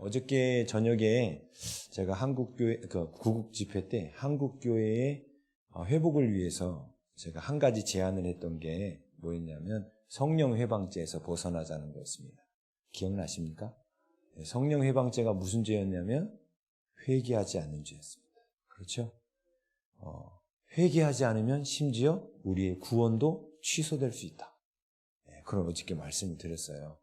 어저께 저녁에 제가 한국교회 구국 집회 때 한국교회의 회복을 위해서 제가 한 가지 제안을 했던 게 뭐였냐면 성령 회방죄에서 벗어나자는 거였습니다. 기억나십니까? 성령 회방죄가 무슨 죄였냐면 회개하지 않는 죄였습니다. 그렇죠? 회개하지 않으면 심지어 우리의 구원도 취소될 수 있다. 그런 어저께 말씀을 드렸어요.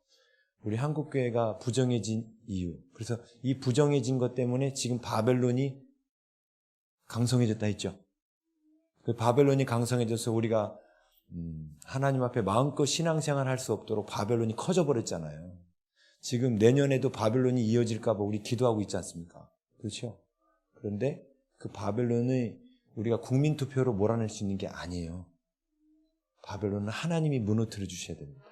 우리 한국교회가 부정해진 이유, 그래서 이 부정해진 것 때문에 지금 바벨론이 강성해졌다 했죠. 그 바벨론이 강성해져서 우리가 하나님 앞에 마음껏 신앙생활 할 수 없도록 바벨론이 커져버렸잖아요. 지금 내년에도 바벨론이 이어질까 봐 우리 기도하고 있지 않습니까? 그렇죠? 그런데 그 바벨론을 우리가 국민투표로 몰아낼 수 있는 게 아니에요. 바벨론은 하나님이 무너뜨려 주셔야 됩니다.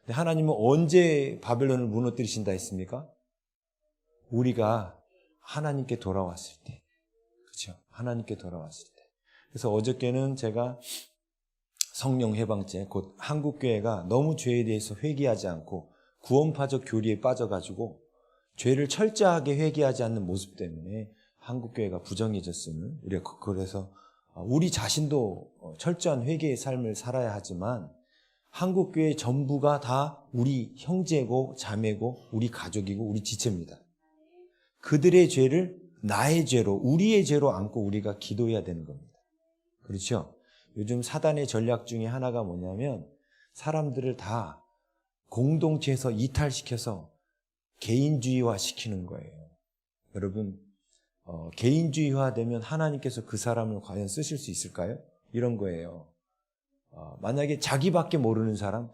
근데 하나님은 언제 바벨론을 무너뜨리신다 했습니까? 우리가 하나님께 돌아왔을 때. 그렇죠? 하나님께 돌아왔을 때. 그래서 어저께는 제가 성령 회방죄, 곧 한국교회가 너무 죄에 대해서 회개하지 않고 구원파적 교리에 빠져가지고 죄를 철저하게 회개하지 않는 모습 때문에 한국교회가 부정해졌음을, 우리가 그래서 우리 자신도 철저한 회개의 삶을 살아야 하지만 한국교회 전부가 다 우리 형제고 자매고 우리 가족이고 우리 지체입니다. 그들의 죄를 나의 죄로, 우리의 죄로 안고 우리가 기도해야 되는 겁니다. 그렇죠? 요즘 사단의 전략 중에 하나가 뭐냐면 사람들을 다 공동체에서 이탈시켜서 개인주의화 시키는 거예요. 여러분, 개인주의화 되면 하나님께서 그 사람을 과연 쓰실 수 있을까요? 이런 거예요. 만약에 자기밖에 모르는 사람,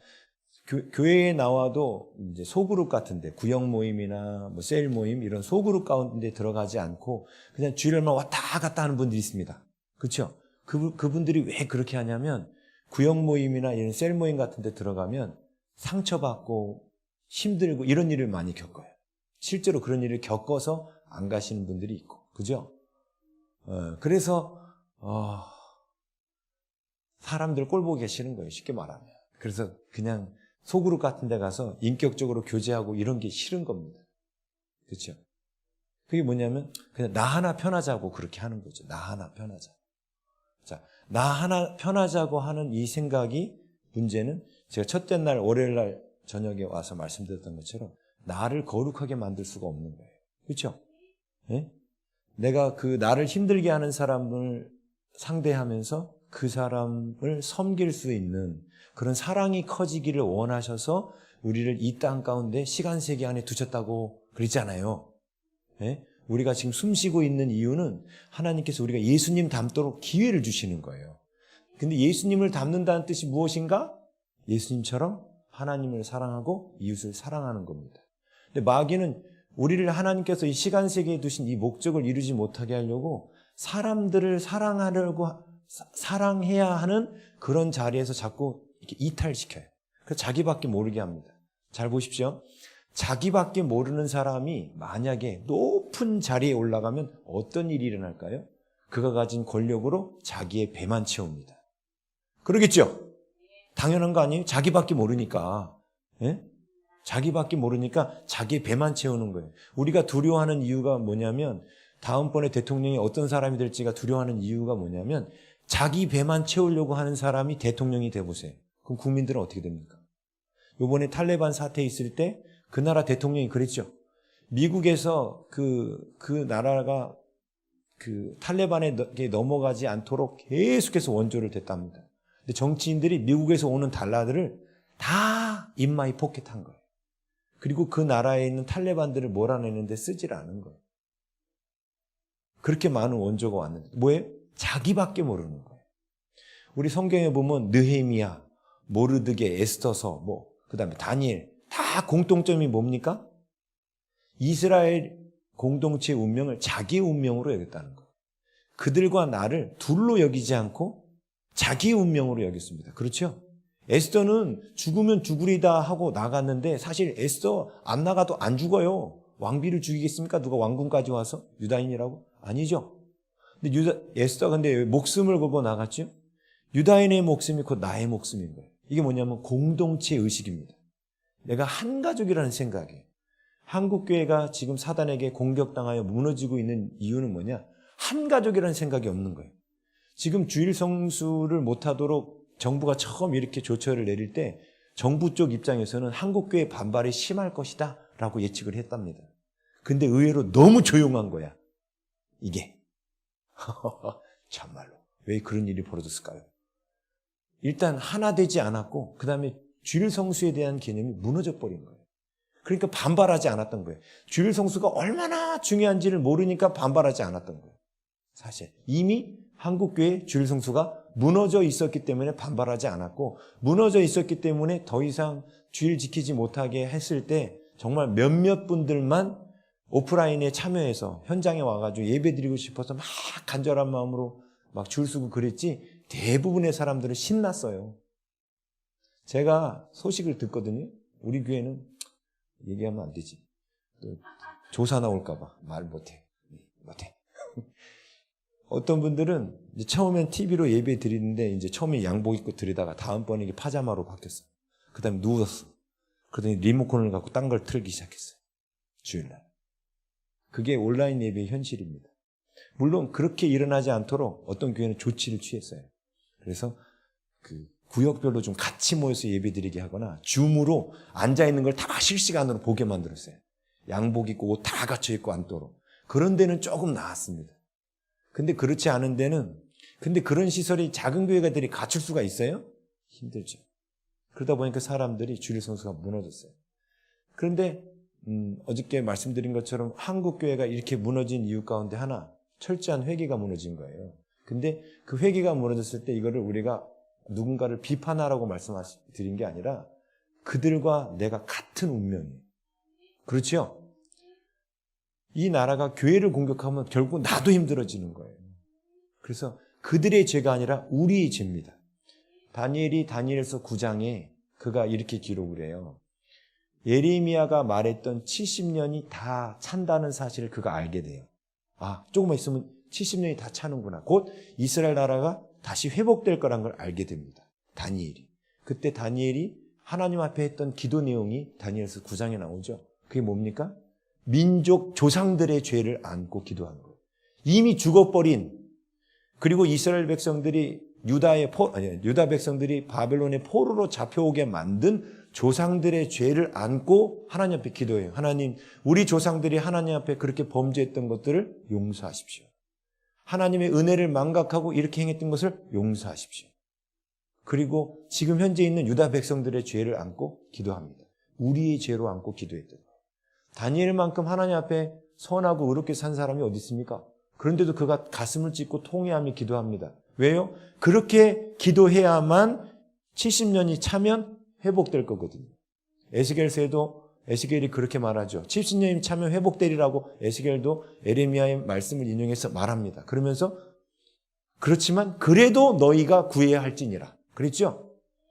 교회에 나와도 이제 소그룹 같은데, 구역 모임이나 뭐 셀 모임, 이런 소그룹 가운데 들어가지 않고 그냥 주일만 왔다 갔다 하는 분들이 있습니다. 그렇죠? 그분들이 왜 그렇게 하냐면 구역 모임이나 이런 셀 모임 같은 데 들어가면 상처받고 힘들고 이런 일을 많이 겪어요. 실제로 그런 일을 겪어서 안 가시는 분들이 있고, 그죠? 그래서 사람들 꼴 보기 싫은 거예요, 쉽게 말하면. 그래서 그냥 소그룹 같은 데 가서 인격적으로 교제하고 이런 게 싫은 겁니다. 그렇죠? 그게 뭐냐면 그냥 나 하나 편하자고 그렇게 하는 거죠. 나 하나 편하자고. 자, 나 하나 편하자고 하는 이 생각이, 문제는 제가 첫째 날 월요일 날 저녁에 와서 말씀드렸던 것처럼 나를 거룩하게 만들 수가 없는 거예요. 그렇죠? 예? 내가 그 나를 힘들게 하는 사람을 상대하면서 그 사람을 섬길 수 있는 그런 사랑이 커지기를 원하셔서 우리를 이 땅 가운데 시간 세계 안에 두셨다고 그랬잖아요. 예? 우리가 지금 숨쉬고 있는 이유는 하나님께서 우리가 예수님 닮도록 기회를 주시는 거예요. 근데 예수님을 닮는다는 뜻이 무엇인가? 예수님처럼 하나님을 사랑하고 이웃을 사랑하는 겁니다. 근데 마귀는 우리를 하나님께서 이 시간 세계에 두신 이 목적을 이루지 못하게 하려고 사람들을 사랑해야 하는 그런 자리에서 자꾸 이렇게 이탈시켜요. 그래서 자기밖에 모르게 합니다. 잘 보십시오. 자기밖에 모르는 사람이 만약에 높은 자리에 올라가면 어떤 일이 일어날까요? 그가 가진 권력으로 자기의 배만 채웁니다. 그러겠죠? 당연한 거 아니에요? 자기밖에 모르니까. 예? 자기밖에 모르니까 자기의 배만 채우는 거예요. 우리가 두려워하는 이유가 뭐냐면, 다음번에 대통령이 어떤 사람이 될지가 두려워하는 이유가 뭐냐면, 자기 배만 채우려고 하는 사람이 대통령이 돼보세요. 그럼 국민들은 어떻게 됩니까? 이번에 탈레반 사태 있을 때 그 나라 대통령이 그랬죠. 미국에서 그 나라가 그 탈레반에 넘어가지 않도록 계속해서 원조를 댔답니다. 근데 정치인들이 미국에서 오는 달러들을 다 인마이 포켓한 거예요. 그리고 그 나라에 있는 탈레반들을 몰아내는데 쓰질 않은 거예요. 그렇게 많은 원조가 왔는데 뭐예요? 자기밖에 모르는 거예요. 우리 성경에 보면 느헤미야, 모르드게, 에스더서, 그다음에 다니엘, 다 공통점이 뭡니까? 이스라엘 공동체의 운명을 자기의 운명으로 여겼다는 거예요. 그들과 나를 둘로 여기지 않고 자기의 운명으로 여겼습니다. 그렇죠? 에스더는 죽으면 죽으리다 하고 나갔는데 사실 에스더 안 나가도 안 죽어요. 왕비를 죽이겠습니까? 누가 왕궁까지 와서? 유다인이라고? 아니죠. 근데 에스더가 근데 목숨을 걸고 나갔죠? 유다인의 목숨이 곧 나의 목숨인 거예요. 이게 뭐냐면 공동체 의식입니다. 내가 한 가족이라는 생각이에요. 한국교회가 지금 사단에게 공격당하여 무너지고 있는 이유는 뭐냐? 한 가족이라는 생각이 없는 거예요. 지금 주일 성수를 못하도록 정부가 처음 이렇게 조처를 내릴 때 정부 쪽 입장에서는 한국교회 반발이 심할 것이다 라고 예측을 했답니다. 근데 의외로 너무 조용한 거야. 이게. 참말로. 왜 그런 일이 벌어졌을까요? 일단 하나 되지 않았고 그 다음에 주일 성수에 대한 개념이 무너져 버린 거예요. 그러니까 반발하지 않았던 거예요. 주일 성수가 얼마나 중요한지를 모르니까 반발하지 않았던 거예요. 사실 이미 한국교회 주일 성수가 무너져 있었기 때문에 반발하지 않았고, 무너져 있었기 때문에 더 이상 주일 지키지 못하게 했을 때 정말 몇몇 분들만 오프라인에 참여해서 현장에 와가지고 예배드리고 싶어서 막 간절한 마음으로 막 줄 서고 그랬지, 대부분의 사람들은 신났어요. 제가 소식을 듣거든요. 우리 교회는 얘기하면 안 되지. 또 조사 나올까봐 말 못해. 어떤 분들은 이제 처음엔 TV로 예배 드리는데 이제 처음에 양복 입고 드리다가 다음번에 이게 파자마로 바뀌었어. 그 다음에 누웠어. 그러더니 리모컨을 갖고 딴 걸 틀기 시작했어요. 주일날. 그게 온라인 예배의 현실입니다. 물론 그렇게 일어나지 않도록 어떤 교회는 조치를 취했어요. 그래서 그 구역별로 좀 같이 모여서 예배 드리게 하거나 줌으로 앉아있는 걸 다 실시간으로 보게 만들었어요. 양복 입고 옷 다 갖춰 입고 앉도록. 그런 데는 조금 나았습니다. 근데 그렇지 않은 데는, 근데 그런 시설이 작은 교회가들이 갖출 수가 있어요? 힘들죠. 그러다 보니까 사람들이 주일 성수가 무너졌어요. 그런데 어저께 말씀드린 것처럼 한국교회가 이렇게 무너진 이유 가운데 하나, 철저한 회개가 무너진 거예요. 근데 그 회개가 무너졌을 때 이거를 우리가 누군가를 비판하라고 말씀드린 게 아니라 그들과 내가 같은 운명이에요. 그렇죠? 이 나라가 교회를 공격하면 결국 나도 힘들어지는 거예요. 그래서 그들의 죄가 아니라 우리의 죄입니다. 다니엘이 다니엘서 9장에 그가 이렇게 기록을 해요. 예레미야가 말했던 70년이 다 찬다는 사실을 그가 알게 돼요. 아, 조금만 있으면 70년이 다 차는구나. 곧 이스라엘 나라가 다시 회복될 거란 걸 알게 됩니다. 다니엘이. 그때 다니엘이 하나님 앞에 했던 기도 내용이 다니엘서 9장에 나오죠. 그게 뭡니까? 민족 조상들의 죄를 안고 기도한 거예요. 이미 죽어버린, 그리고 이스라엘 백성들이 유다 백성들이 바벨론의 포로로 잡혀오게 만든 조상들의 죄를 안고 하나님 앞에 기도해요. 하나님, 우리 조상들이 하나님 앞에 그렇게 범죄했던 것들을 용서하십시오. 하나님의 은혜를 망각하고 이렇게 행했던 것을 용서하십시오. 그리고 지금 현재 있는 유다 백성들의 죄를 안고 기도합니다. 우리의 죄로 안고 기도했던 거예요. 다니엘만큼 하나님 앞에 선하고 의롭게 산 사람이 어디 있습니까? 그런데도 그가 가슴을 찢고 통회하며 기도합니다. 왜요? 그렇게 기도해야만 70년이 차면 회복될 거거든요. 에스겔서에도 에스겔이 그렇게 말하죠. 70년이 차면 회복되리라고 에스겔도 에레미야의 말씀을 인용해서 말합니다. 그러면서 그렇지만 그래도 너희가 구해야 할지니라. 그랬죠?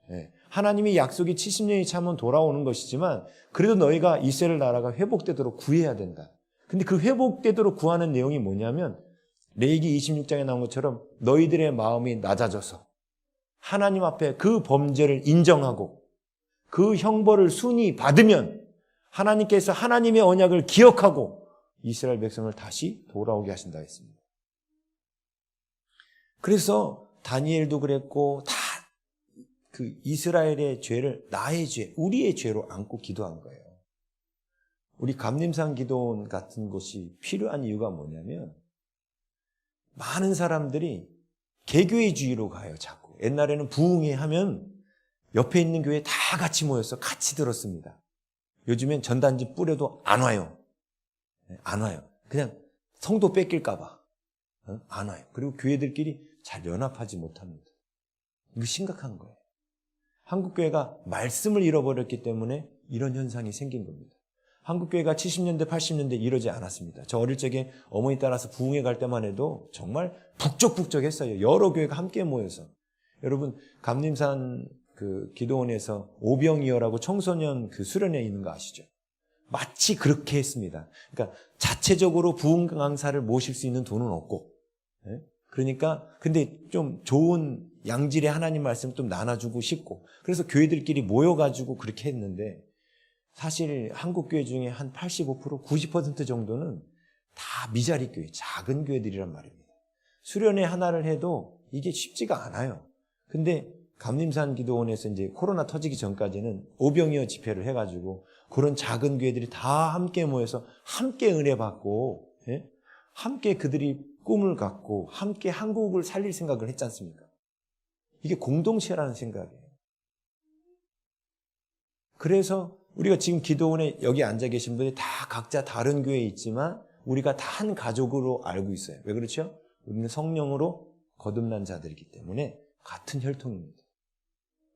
네. 하나님의 약속이 70년이 차면 돌아오는 것이지만 그래도 너희가 이스라엘 나라가 회복되도록 구해야 된다. 근데 그 회복되도록 구하는 내용이 뭐냐면 레위기 26장에 나온 것처럼 너희들의 마음이 낮아져서 하나님 앞에 그 범죄를 인정하고 그 형벌을 순히 받으면 하나님께서 하나님의 언약을 기억하고 이스라엘 백성을 다시 돌아오게 하신다 했습니다. 그래서 다니엘도 그랬고 다 그 이스라엘의 죄를 나의 죄, 우리의 죄로 안고 기도한 거예요. 우리 감림산 기도원 같은 곳이 필요한 이유가 뭐냐면 많은 사람들이 개교회주의로 가요. 자꾸. 옛날에는 부흥회 하면 옆에 있는 교회 다 같이 모여서 같이 들었습니다. 요즘엔 전단지 뿌려도 안 와요. 안 와요. 그냥 성도 뺏길까 봐. 안 와요. 그리고 교회들끼리 잘 연합하지 못합니다. 이거 심각한 거예요. 한국교회가 말씀을 잃어버렸기 때문에 이런 현상이 생긴 겁니다. 한국교회가 70년대, 80년대 이러지 않았습니다. 저 어릴 적에 어머니 따라서 부흥회 갈 때만 해도 정말 북적북적했어요. 여러 교회가 함께 모여서. 여러분, 감림산 그 기도원에서 오병이어라고 청소년 그 수련회 있는 거 아시죠? 마치 그렇게 했습니다. 그러니까 자체적으로 부흥 강사를 모실 수 있는 돈은 없고, 그러니까 근데 좀 좋은 양질의 하나님 말씀 좀 나눠주고 싶고, 그래서 교회들끼리 모여가지고 그렇게 했는데 사실 한국교회 중에 한 85%, 90% 정도는 다 미자리 교회, 작은 교회들이란 말입니다. 수련회 하나를 해도 이게 쉽지가 않아요. 근데 감림산 기도원에서 이제 코로나 터지기 전까지는 오병이어 집회를 해가지고 그런 작은 교회들이 다 함께 모여서 함께 은혜 받고, 예? 함께 그들이 꿈을 갖고 함께 한국을 살릴 생각을 했지 않습니까? 이게 공동체라는 생각이에요. 그래서 우리가 지금 기도원에 여기 앉아 계신 분들이 다 각자 다른 교회에 있지만 우리가 다 한 가족으로 알고 있어요. 왜 그렇죠? 우리는 성령으로 거듭난 자들이기 때문에 같은 혈통입니다.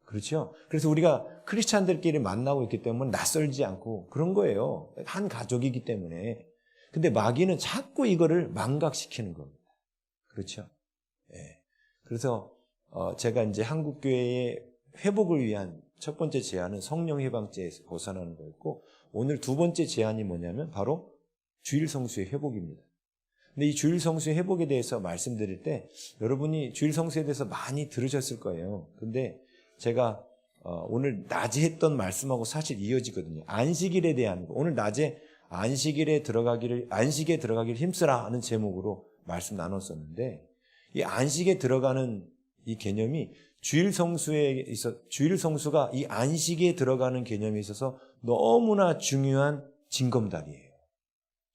그렇죠? 그래서 우리가 크리스찬들끼리 만나고 있기 때문에 낯설지 않고 그런 거예요. 한 가족이기 때문에. 근데 마귀는 자꾸 이거를 망각시키는 겁니다. 그렇죠? 예. 그래서 제가 이제 한국교회의 회복을 위한 첫 번째 제안은 성령 해방죄에서 벗어나는 거였고, 오늘 두 번째 제안이 뭐냐면 바로 주일 성수의 회복입니다. 근데 이 주일 성수의 회복에 대해서 말씀드릴 때 여러분이 주일 성수에 대해서 많이 들으셨을 거예요. 근데 제가 오늘 낮에 했던 말씀하고 사실 이어지거든요. 안식일에 대한 거. 오늘 낮에 안식에 들어가기를 힘쓰라 하는 제목으로 말씀 나눴었는데, 이 안식에 들어가는 이 개념이 주일 성수가 이 안식에 들어가는 개념에 있어서 너무나 중요한 징검다리예요.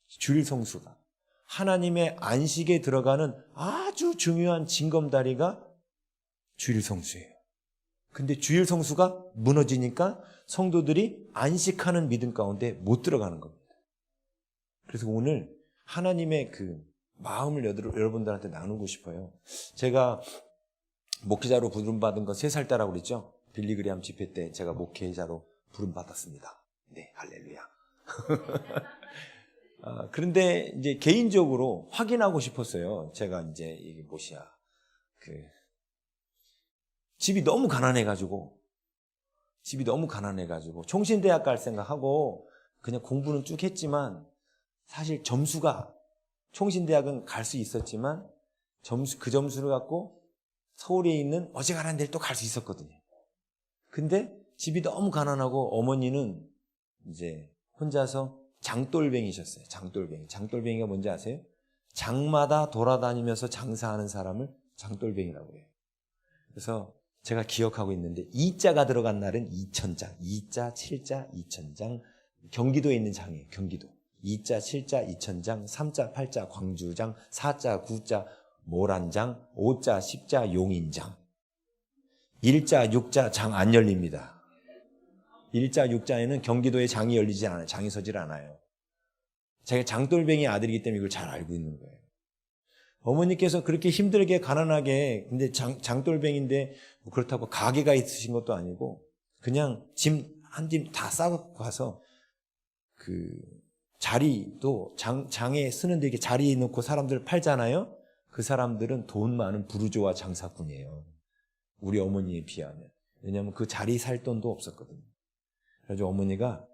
주일 성수가 하나님의 안식에 들어가는 아주 중요한 징검다리가 주일 성수예요. 근데 주일 성수가 무너지니까 성도들이 안식하는 믿음 가운데 못 들어가는 겁니다. 그래서 오늘 하나님의 그 마음을 여러분들한테 나누고 싶어요. 제가 목회자로 부름받은 건 3살 때라고 그랬죠. 빌리그리암 집회 때 제가 목회자로 부름받았습니다. 네, 할렐루야. 그런데 이제 개인적으로 확인하고 싶었어요. 제가 이제 이게 뭐시야. 집이 너무 가난해가지고 총신대학 갈 생각하고 그냥 공부는 쭉 했지만 사실 점수가 총신대학은 갈 수 있었지만 그 점수를 갖고 서울에 있는 어지간한 데를 또 갈 수 있었거든요. 근데 집이 너무 가난하고 어머니는 이제 혼자서 장돌뱅이셨어요. 장돌뱅이가 뭔지 아세요? 장마다 돌아다니면서 장사하는 사람을 장돌뱅이라고 해요. 그래서 제가 기억하고 있는데 이자가 들어간 날은 2,000장, 2자, 7자, 2,000장. 경기도에 있는 장이에요. 경기도. 2자, 7자, 2,000장, 3자, 8자, 광주장, 4자, 9자, 모란장, 5자, 10자, 용인장. 1자, 6자 장 안 열립니다. 1자, 6자에는 경기도에 장이 열리지 않아요. 장이 서질 않아요. 제가 장돌뱅이 아들이기 때문에 이걸 잘 알고 있는 거예요. 어머니께서 그렇게 힘들게 가난하게, 근데 장돌뱅인데 뭐 그렇다고 가게가 있으신 것도 아니고 그냥 짐 한 짐 다 싸갖고 가서 그 자리도 장에 쓰는데 이렇게 자리에 놓고 사람들 팔잖아요. 그 사람들은 돈 많은 부르주아 장사꾼이에요. 우리 어머니에 비하면. 왜냐하면 그 자리 살 돈도 없었거든요. 그래서 어머니가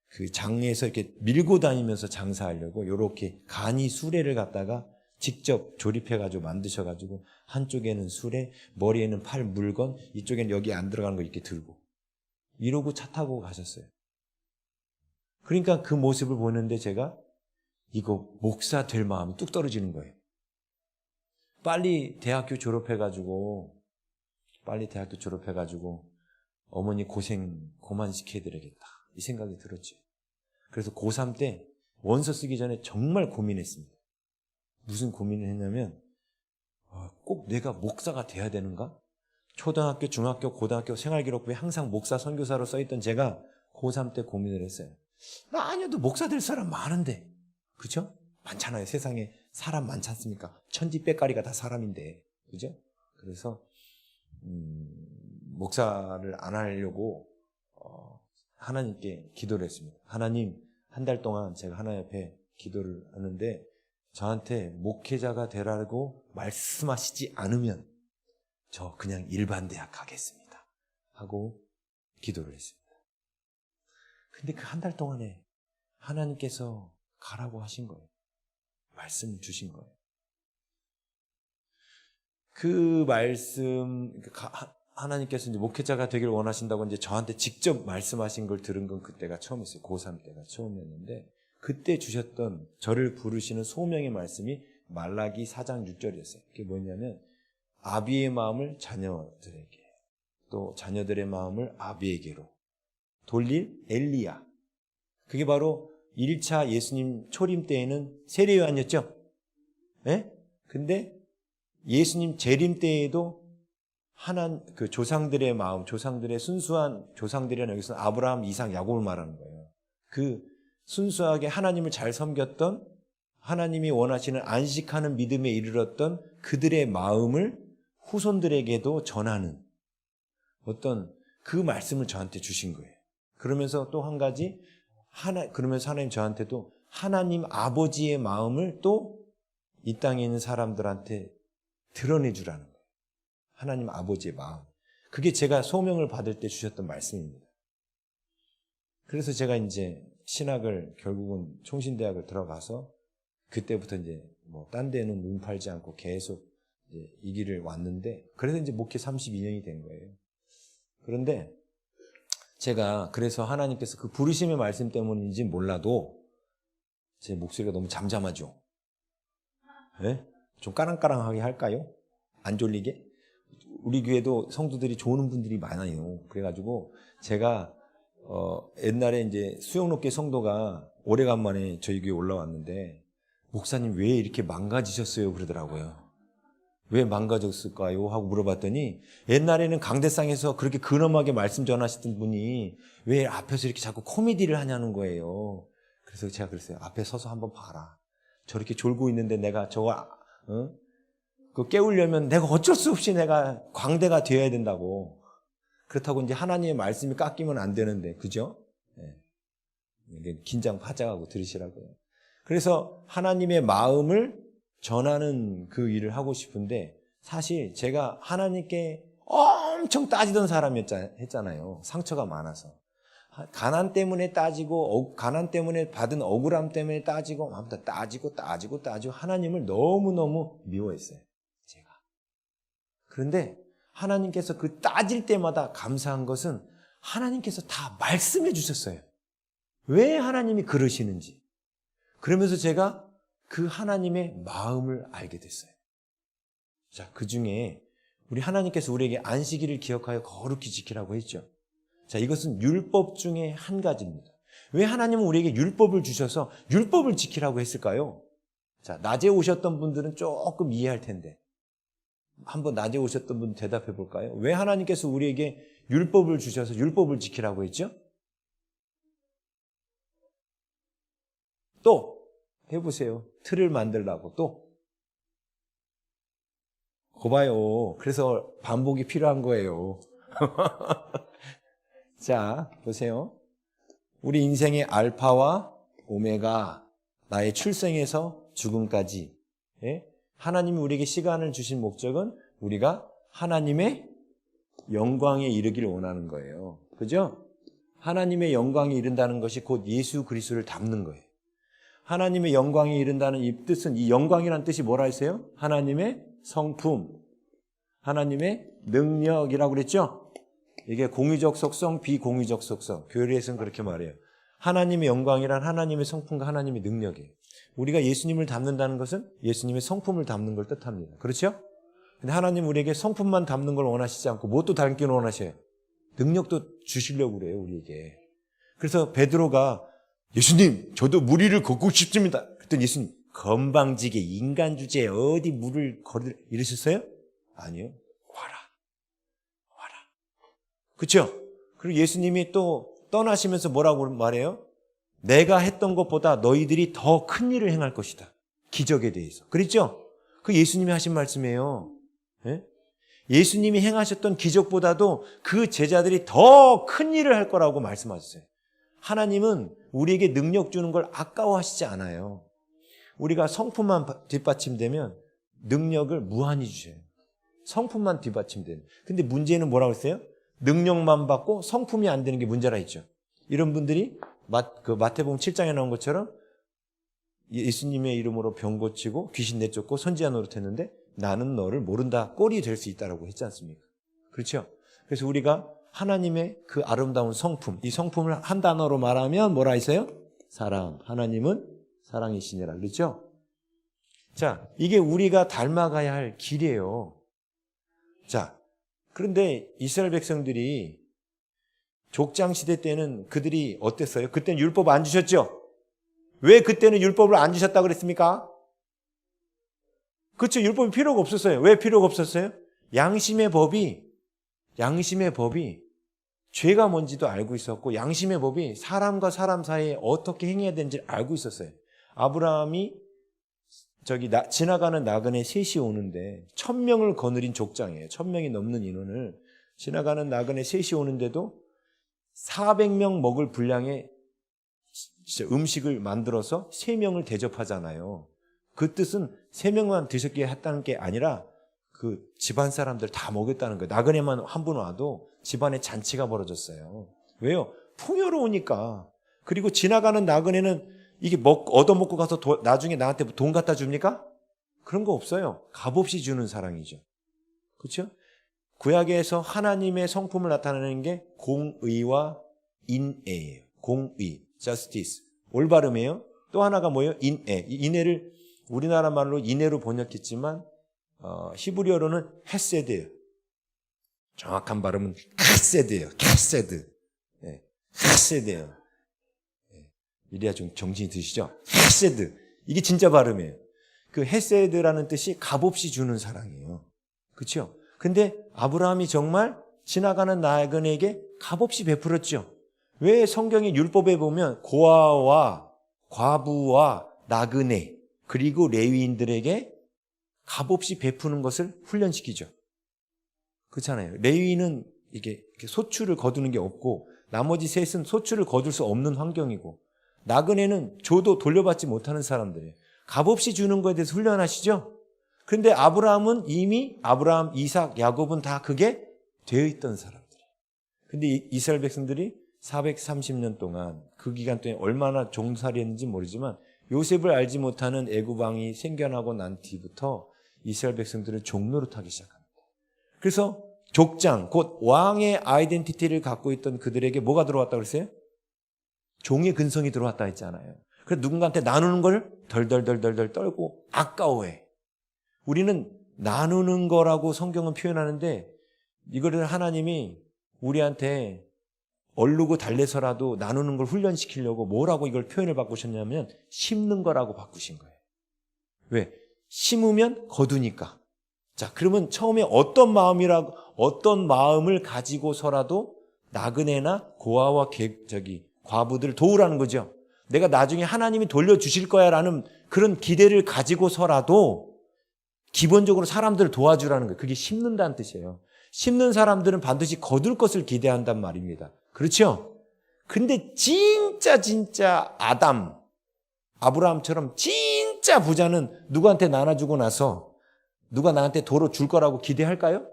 그 장에서 이렇게 밀고 다니면서 장사하려고 이렇게 간이 수레를 갖다가 직접 조립해가지고 만드셔가지고 한쪽에는 수레, 머리에는 팔 물건, 이쪽에는 여기 안 들어가는 거 이렇게 들고 이러고 차 타고 가셨어요. 그러니까 그 모습을 보는데 제가 이거 목사 될 마음이 뚝 떨어지는 거예요. 빨리 대학교 졸업해가지고 어머니 고생 그만 시켜드려야겠다 이 생각이 들었죠. 그래서 고3 때 원서 쓰기 전에 정말 고민했습니다. 무슨 고민을 했냐면 꼭 내가 목사가 돼야 되는가? 초등학교, 중학교, 고등학교 생활기록부에 항상 목사 선교사로 써있던 제가 고3 때 고민을 했어요. 나 아니어도 목사 될 사람 많은데, 그죠? 많잖아요. 세상에 사람 많지 않습니까? 천지빼까리가 다 사람인데, 그죠? 그래서 목사를 안 하려고 하나님께 기도를 했습니다. 하나님, 한 달 동안 제가 하나님 앞에 기도를 하는데 저한테 목회자가 되라고 말씀하시지 않으면 저 그냥 일반 대학 가겠습니다 하고 기도를 했습니다. 근데 그 한 달 동안에 하나님께서 가라고 하신 거예요. 말씀 주신 거예요. 그 말씀 하나님께서 이제 목회자가 되길 원하신다고 이제 저한테 직접 말씀하신 걸 들은 건 그때가 처음이었어요. 고3 때가 처음이었는데, 그때 주셨던 저를 부르시는 소명의 말씀이 말라기 4장 6절이었어요. 그게 뭐냐면, 아비의 마음을 자녀들에게, 또 자녀들의 마음을 아비에게로 돌릴 엘리야. 그게 바로 1차 예수님 초림 때에는 세례 요한이었죠. 예? 근데 예수님 재림 때에도 그 조상들의 마음, 조상들의 순수한 조상들이라는 여기서 아브라함, 이삭, 야곱을 말하는 거예요. 그 순수하게 하나님을 잘 섬겼던, 하나님이 원하시는 안식하는 믿음에 이르렀던 그들의 마음을 후손들에게도 전하는 어떤 그 말씀을 저한테 주신 거예요. 그러면서 또 한 가지, 그러면서 하나님 저한테도 하나님 아버지의 마음을 또 이 땅에 있는 사람들한테 드러내 주라는 거예요. 하나님 아버지의 마음. 그게 제가 소명을 받을 때 주셨던 말씀입니다. 그래서 제가 이제 신학을 결국은 총신대학을 들어가서 그때부터 이제 뭐 딴 데는 눈 팔지 않고 계속 이제 이 길을 왔는데, 그래서 이제 목회 32년이 된 거예요. 그런데 제가 그래서 하나님께서 그 부르심의 말씀 때문인지 몰라도 제 목소리가 너무 잠잠하죠. 네? 좀 까랑까랑하게 할까요? 안 졸리게? 우리 교회도 성도들이 좋은 분들이 많아요. 그래가지고 제가 옛날에 이제 수영롭게 성도가 오래간만에 저희 교회 올라왔는데, 목사님 왜 이렇게 망가지셨어요? 그러더라고요. 왜 망가졌을까요? 하고 물어봤더니, 옛날에는 강대상에서 그렇게 근엄하게 말씀 전하시던 분이 왜 앞에서 이렇게 자꾸 코미디를 하냐는 거예요. 그래서 제가 그랬어요. 앞에 서서 한번 봐라. 저렇게 졸고 있는데 내가 저거 그 깨우려면 내가 어쩔 수 없이 내가 광대가 되어야 된다고. 그렇다고 이제 하나님의 말씀이 깎이면 안 되는데, 그죠? 네. 긴장 파장하고 들으시라고요. 그래서 하나님의 마음을 전하는 그 일을 하고 싶은데, 사실 제가 하나님께 엄청 따지던 사람이었잖아요. 상처가 많아서. 가난 때문에 따지고, 가난 때문에 받은 억울함 때문에 따지고, 아무튼 따지고 하나님을 너무너무 미워했어요. 제가. 그런데 하나님께서 그 따질 때마다 감사한 것은 하나님께서 다 말씀해 주셨어요. 왜 하나님이 그러시는지. 그러면서 제가 그 하나님의 마음을 알게 됐어요. 자, 그 중에 우리 하나님께서 우리에게 안식일을 기억하여 거룩히 지키라고 했죠. 자, 이것은 율법 중에 한 가지입니다. 왜 하나님은 우리에게 율법을 주셔서 율법을 지키라고 했을까요? 자, 낮에 오셨던 분들은 조금 이해할 텐데, 한번 낮에 오셨던 분 대답해 볼까요? 왜 하나님께서 우리에게 율법을 주셔서 율법을 지키라고 했죠? 또 해보세요. 틀을 만들라고 또. 거봐요. 그래서 반복이 필요한 거예요. 자, 보세요. 우리 인생의 알파와 오메가, 나의 출생에서 죽음까지, 예? 하나님이 우리에게 시간을 주신 목적은 우리가 하나님의 영광에 이르기를 원하는 거예요. 그죠? 하나님의 영광에 이른다는 것이 곧 예수 그리스도를 닮는 거예요. 하나님의 영광에 이른다는 이 뜻은, 이 영광이라는 뜻이 뭐라 했어요? 하나님의 성품, 하나님의 능력이라고 그랬죠? 이게 공의적 속성, 비공의적 속성. 교리에서는 그렇게 말해요. 하나님의 영광이란 하나님의 성품과 하나님의 능력이에요. 우리가 예수님을 닮는다는 것은 예수님의 성품을 닮는 걸 뜻합니다. 그렇죠? 근데 하나님 우리에게 성품만 닮는 걸 원하시지 않고 무엇도 닮기는 원하셔요. 능력도 주시려고 그래요, 우리에게. 그래서 베드로가 예수님, 저도 물 위를 걷고 싶습니다. 그랬더니 예수님, 건방지게 인간 주제에 어디 물을 걸을 이러셨어요? 아니요. 와라. 그렇죠? 그리고 예수님이 또 떠나시면서 뭐라고 말해요? 내가 했던 것보다 너희들이 더 큰 일을 행할 것이다. 기적에 대해서. 그렇죠? 그 예수님이 하신 말씀이에요. 예? 예수님이 행하셨던 기적보다도 그 제자들이 더 큰 일을 할 거라고 말씀하셨어요. 하나님은 우리에게 능력 주는 걸 아까워하시지 않아요. 우리가 성품만 뒷받침되면 능력을 무한히 주셔요. 성품만 뒷받침되는. 근데 문제는 뭐라고 했어요? 능력만 받고 성품이 안 되는 게 문제라 했죠. 이런 분들이 마태복음 7장에 나온 것처럼 예수님의 이름으로 병 고치고 귀신 내쫓고 선지자 노릇했는데 나는 너를 모른다 꼴이 될 수 있다라고 했지 않습니까? 그렇죠? 그래서 우리가 하나님의 그 아름다운 성품, 이 성품을 한 단어로 말하면 뭐라 했어요? 사랑. 하나님은 사랑이시니라. 그렇죠? 자, 이게 우리가 닮아가야 할 길이에요. 자, 그런데 이스라엘 백성들이 족장시대 때는 그들이 어땠어요? 그때는 율법 안 주셨죠? 왜 그때는 율법을 안 주셨다고 그랬습니까? 그렇죠. 율법이 필요가 없었어요. 왜 필요가 없었어요? 양심의 법이 죄가 뭔지도 알고 있었고, 양심의 법이 사람과 사람 사이에 어떻게 행해야 되는지 알고 있었어요. 아브라함이 지나가는 나그네 셋이 오는데 1000명을 거느린 족장이에요. 1000명이 넘는 인원을 지나가는 나그네 셋이 오는데도 400명 먹을 분량의 음식을 만들어서 3명을 대접하잖아요. 그 뜻은 3명만 드셨기에 했다는 게 아니라 그 집안 사람들 다 먹였다는 거예요. 나그네만 한 분 와도 집안에 잔치가 벌어졌어요. 왜요? 풍요로우니까. 그리고 지나가는 나그네는 이게 얻어먹고 가서 나중에 나한테 돈 갖다 줍니까? 그런 거 없어요. 값없이 주는 사랑이죠. 그렇죠? 구약에서 하나님의 성품을 나타내는 게 공의와 인애예요. 공의, justice, 올바름이에요. 또 하나가 뭐예요? 인애. 인애를 우리나라 말로 인애로 번역했지만 히브리어로는 헤세드예요. 정확한 발음은 카세드예요. 카세드. 네, 카세드예요. 네, 이래야 좀 정신이 드시죠? 헤세드. 이게 진짜 발음이에요. 그 헤세드라는 뜻이 값없이 주는 사랑이에요. 그렇죠? 근데 아브라함이 정말 지나가는 나그네에게 값없이 베풀었죠. 왜 성경의 율법에 보면 고아와 과부와 나그네 그리고 레위인들에게 값없이 베푸는 것을 훈련시키죠. 그렇잖아요. 레위인은 이게 소출을 거두는 게 없고 나머지 셋은 소출을 거둘 수 없는 환경이고 나그네는 줘도 돌려받지 못하는 사람들이에요. 값없이 주는 거에 대해서 훈련하시죠. 그런데 아브라함은 이미 아브라함, 이삭, 야곱은 다 그게 되어 있던 사람들이에요. 근데 이스라엘 백성들이 430년 동안 그 기간 동안 얼마나 종살이 했는지 모르지만 요셉을 알지 못하는 애굽 왕이 생겨나고 난 뒤부터 이스라엘 백성들은 종노릇하기 시작합니다. 그래서 족장, 곧 왕의 아이덴티티를 갖고 있던 그들에게 뭐가 들어왔다고 그랬어요? 종의 근성이 들어왔다 했잖아요. 그래서 누군가한테 나누는 걸 덜덜덜덜 떨고 아까워해. 우리는 나누는 거라고 성경은 표현하는데 이거를 하나님이 우리한테 얼르고 달래서라도 나누는 걸 훈련시키려고 뭐라고 이걸 표현을 바꾸셨냐면 심는 거라고 바꾸신 거예요. 왜? 심으면 거두니까. 자, 그러면 처음에 어떤 마음을 가지고서라도 나그네나 고아와 과부들을 도우라는 거죠. 내가 나중에 하나님이 돌려주실 거야 라는 그런 기대를 가지고서라도 기본적으로 사람들을 도와주라는 거예요. 그게 심는다는 뜻이에요. 심는 사람들은 반드시 거둘 것을 기대한단 말입니다. 그렇죠? 근데 진짜 아브라함처럼 진짜 부자는 누구한테 나눠주고 나서 누가 나한테 도로 줄 거라고 기대할까요?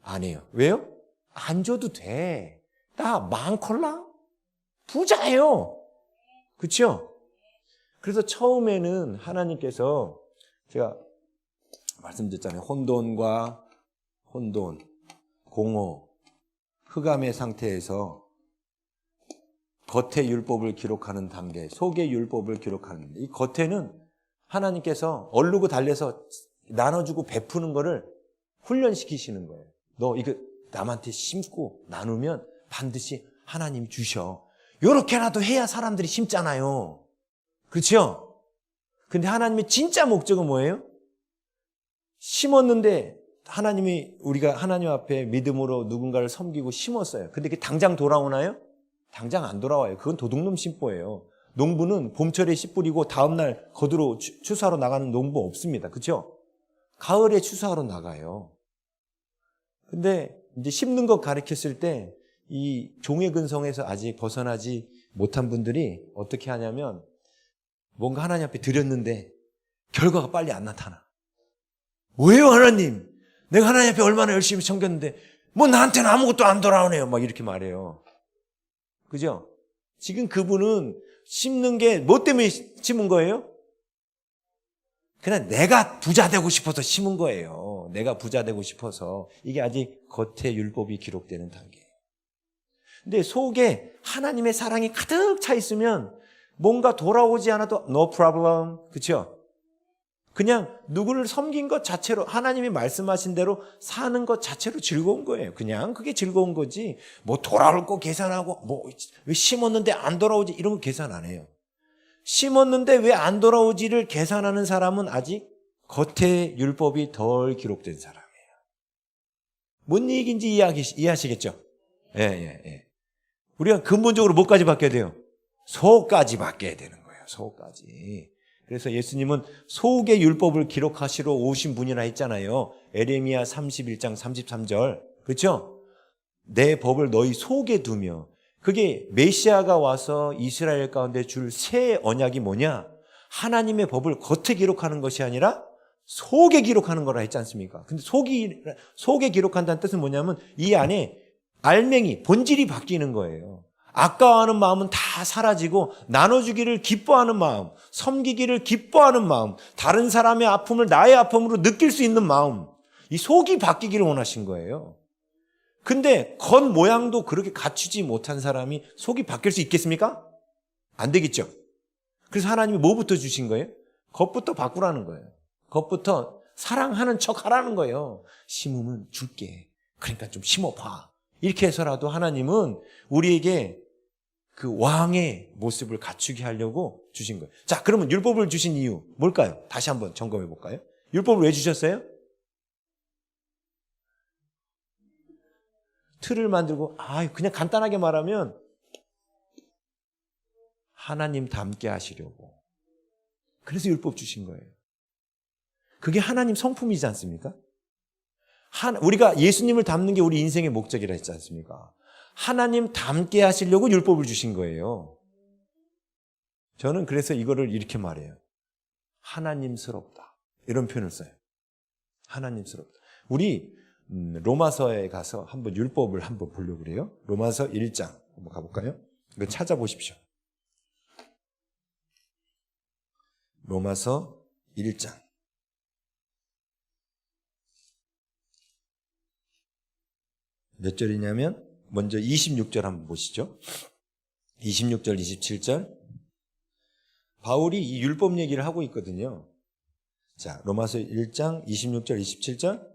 아니에요. 왜요? 안 줘도 돼. 나 많걸랑? 부자예요. 그렇죠? 그래서 처음에는 하나님께서 제가 말씀드렸잖아요. 혼돈, 공허, 흑암의 상태에서 겉의 율법을 기록하는 단계, 속의 율법을 기록하는 이 겉에는 하나님께서 얼르고 달래서 나눠주고 베푸는 거를 훈련시키시는 거예요. 너 이거 남한테 심고 나누면 반드시 하나님이 주셔. 요렇게라도 해야 사람들이 심잖아요. 그렇죠? 근데 하나님의 진짜 목적은 뭐예요? 심었는데 우리가 하나님 앞에 믿음으로 누군가를 섬기고 심었어요. 근데 그게 당장 돌아오나요? 당장 안 돌아와요. 그건 도둑놈 심보예요. 농부는 봄철에 씨 뿌리고 다음날 거두러 추수하러 나가는 농부 없습니다. 그렇죠? 가을에 추수하러 나가요. 근데 이제 심는 것 가르쳤을 때 이 종의 근성에서 아직 벗어나지 못한 분들이 어떻게 하냐면 뭔가 하나님 앞에 드렸는데 결과가 빨리 안 나타나. 왜요, 하나님? 내가 하나님 앞에 얼마나 열심히 섬겼는데 뭐 나한테는 아무것도 안 돌아오네요. 막 이렇게 말해요. 그죠? 지금 그분은 심는 게 뭐 때문에 심은 거예요? 그냥 내가 부자 되고 싶어서 심은 거예요. 내가 부자 되고 싶어서. 이게 아직 겉에 율법이 기록되는 단계예요. 근데 속에 하나님의 사랑이 가득 차 있으면 뭔가 돌아오지 않아도 no problem. 그렇죠? 그냥 누구를 섬긴 것 자체로 하나님이 말씀하신 대로 사는 것 자체로 즐거운 거예요. 그냥 그게 즐거운 거지. 뭐 돌아올 거 계산하고 뭐 왜 심었는데 안 돌아오지 이런 거 계산 안 해요. 심었는데 왜 안 돌아오지를 계산하는 사람은 아직 겉에 율법이 덜 기록된 사람이에요. 뭔 얘기인지 이해하시겠죠? 예. 우리가 근본적으로 뭐까지 바뀌어야 돼요? 속까지 바뀌어야 되는 거예요. 속까지. 그래서 예수님은 속의 율법을 기록하시러 오신 분이라 했잖아요. 에레미야 31장 33절. 그렇죠? 내 법을 너희 속에 두며. 그게 메시아가 와서 이스라엘 가운데 줄 새 언약이 뭐냐? 하나님의 법을 겉에 기록하는 것이 아니라 속에 기록하는 거라 했지 않습니까? 근데 속에 기록한다는 뜻은 뭐냐면 이 안에 알맹이, 본질이 바뀌는 거예요. 아까워하는 마음은 다 사라지고 나눠주기를 기뻐하는 마음, 섬기기를 기뻐하는 마음, 다른 사람의 아픔을 나의 아픔으로 느낄 수 있는 마음, 이 속이 바뀌기를 원하신 거예요. 근데 겉모양도 그렇게 갖추지 못한 사람이 속이 바뀔 수 있겠습니까? 안 되겠죠. 그래서 하나님이 뭐부터 주신 거예요? 겉부터 바꾸라는 거예요. 겉부터 사랑하는 척 하라는 거예요. 심으면 줄게. 그러니까 좀 심어봐. 이렇게 해서라도 하나님은 우리에게 그 왕의 모습을 갖추게 하려고 주신 거예요. 자, 그러면 율법을 주신 이유 뭘까요? 다시 한번 점검해 볼까요? 율법을 왜 주셨어요? 틀을 만들고 그냥 간단하게 말하면 하나님 닮게 하시려고. 그래서 율법 주신 거예요. 그게 하나님 성품이지 않습니까? 우리가 예수님을 닮는 게 우리 인생의 목적이라 했지 않습니까? 하나님 닮게 하시려고 율법을 주신 거예요. 저는 그래서 이거를 이렇게 말해요. 하나님스럽다. 이런 표현을 써요. 하나님스럽다. 우리 로마서에 가서 한번 율법을 한번 보려고 그래요. 로마서 1장 한번 가볼까요? 이거 찾아보십시오. 로마서 1장. 몇 절이냐면 먼저 26절 한번 보시죠. 26절, 27절. 바울이 이 율법 얘기를 하고 있거든요. 자, 로마서 1장 26절, 27절.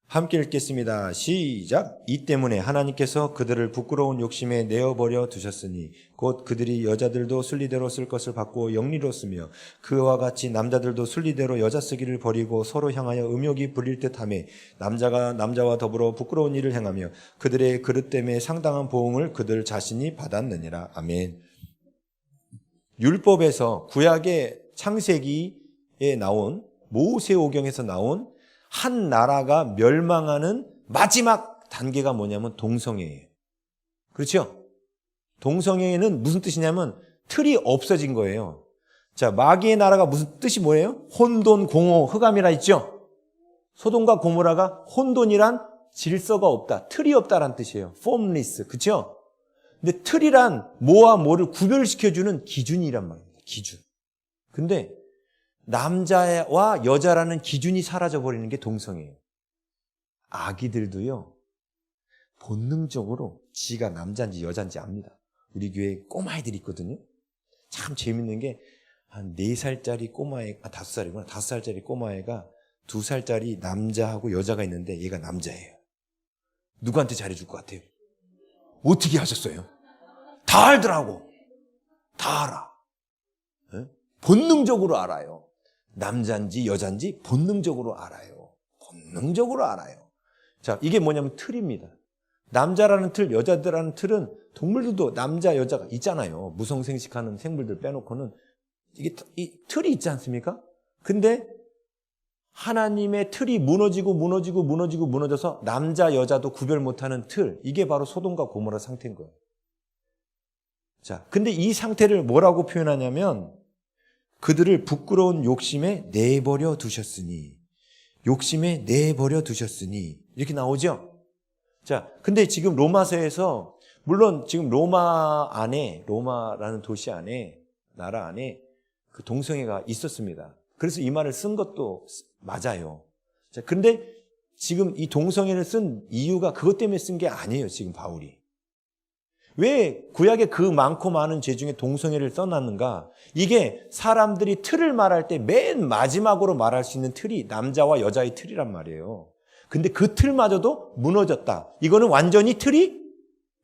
함께 읽겠습니다. 시작. 이 때문에 하나님께서 그들을 부끄러운 욕심에 내어버려 두셨으니 곧 그들이 여자들도 순리대로 쓸 것을 받고 영리로 쓰며 그와 같이 남자들도 순리대로 여자 쓰기를 버리고 서로 향하여 음욕이 불릴 듯하며 남자가 남자와 더불어 부끄러운 일을 행하며 그들의 그릇 때문에 상당한 보응을 그들 자신이 받았느니라. 아멘. 율법에서 구약의 창세기에 나온 모세오경에서 나온 한 나라가 멸망하는 마지막 단계가 뭐냐면 동성애예요. 그렇죠? 동성애는 무슨 뜻이냐면 틀이 없어진 거예요. 자, 마귀의 나라가 무슨 뜻이 뭐예요? 혼돈, 공허, 흑암이라 했죠? 소돔과 고모라가 혼돈이란 질서가 없다, 틀이 없다란 뜻이에요. formless, 그렇죠? 근데 틀이란 뭐와 뭐를 구별시켜주는 기준이란 말입니다. 기준. 근데 남자와 여자라는 기준이 사라져버리는 게 동성애예요. 아기들도요, 본능적으로 지가 남자인지 여자인지 압니다. 우리 교회에 꼬마애들이 있거든요. 참 재밌는 게 한 4살짜리 꼬마애, 5살이구나. 5살짜리 꼬마애가 2살짜리 남자하고 여자가 있는데 얘가 남자예요. 누구한테 잘해줄 것 같아요? 어떻게 하셨어요? 다 알더라고. 다 알아. 네? 본능적으로 알아요. 남자인지 여자인지 본능적으로 알아요. 본능적으로 알아요. 자, 이게 뭐냐면 틀입니다. 남자라는 틀, 여자들라는 틀은 동물들도 남자, 여자가 있잖아요. 무성생식하는 생물들 빼놓고는 이게 이 틀이 있지 않습니까? 근데 하나님의 틀이 무너져서 남자, 여자도 구별 못하는 틀, 이게 바로 소돔과 고모라 상태인 거예요. 자, 근데 이 상태를 뭐라고 표현하냐면 그들을 부끄러운 욕심에 내버려 두셨으니, 욕심에 내버려 두셨으니, 이렇게 나오죠? 자, 근데 지금 로마서에서, 물론 지금 로마라는 도시 안에, 나라 안에 그 동성애가 있었습니다. 그래서 이 말을 쓴 것도 맞아요. 자, 근데 지금 이 동성애를 쓴 이유가 그것 때문에 쓴 게 아니에요, 지금 바울이. 왜 구약에 그 많고 많은 죄 중에 동성애를 써놨는가? 이게 사람들이 틀을 말할 때 맨 마지막으로 말할 수 있는 틀이 남자와 여자의 틀이란 말이에요. 근데 그 틀마저도 무너졌다. 이거는 틀이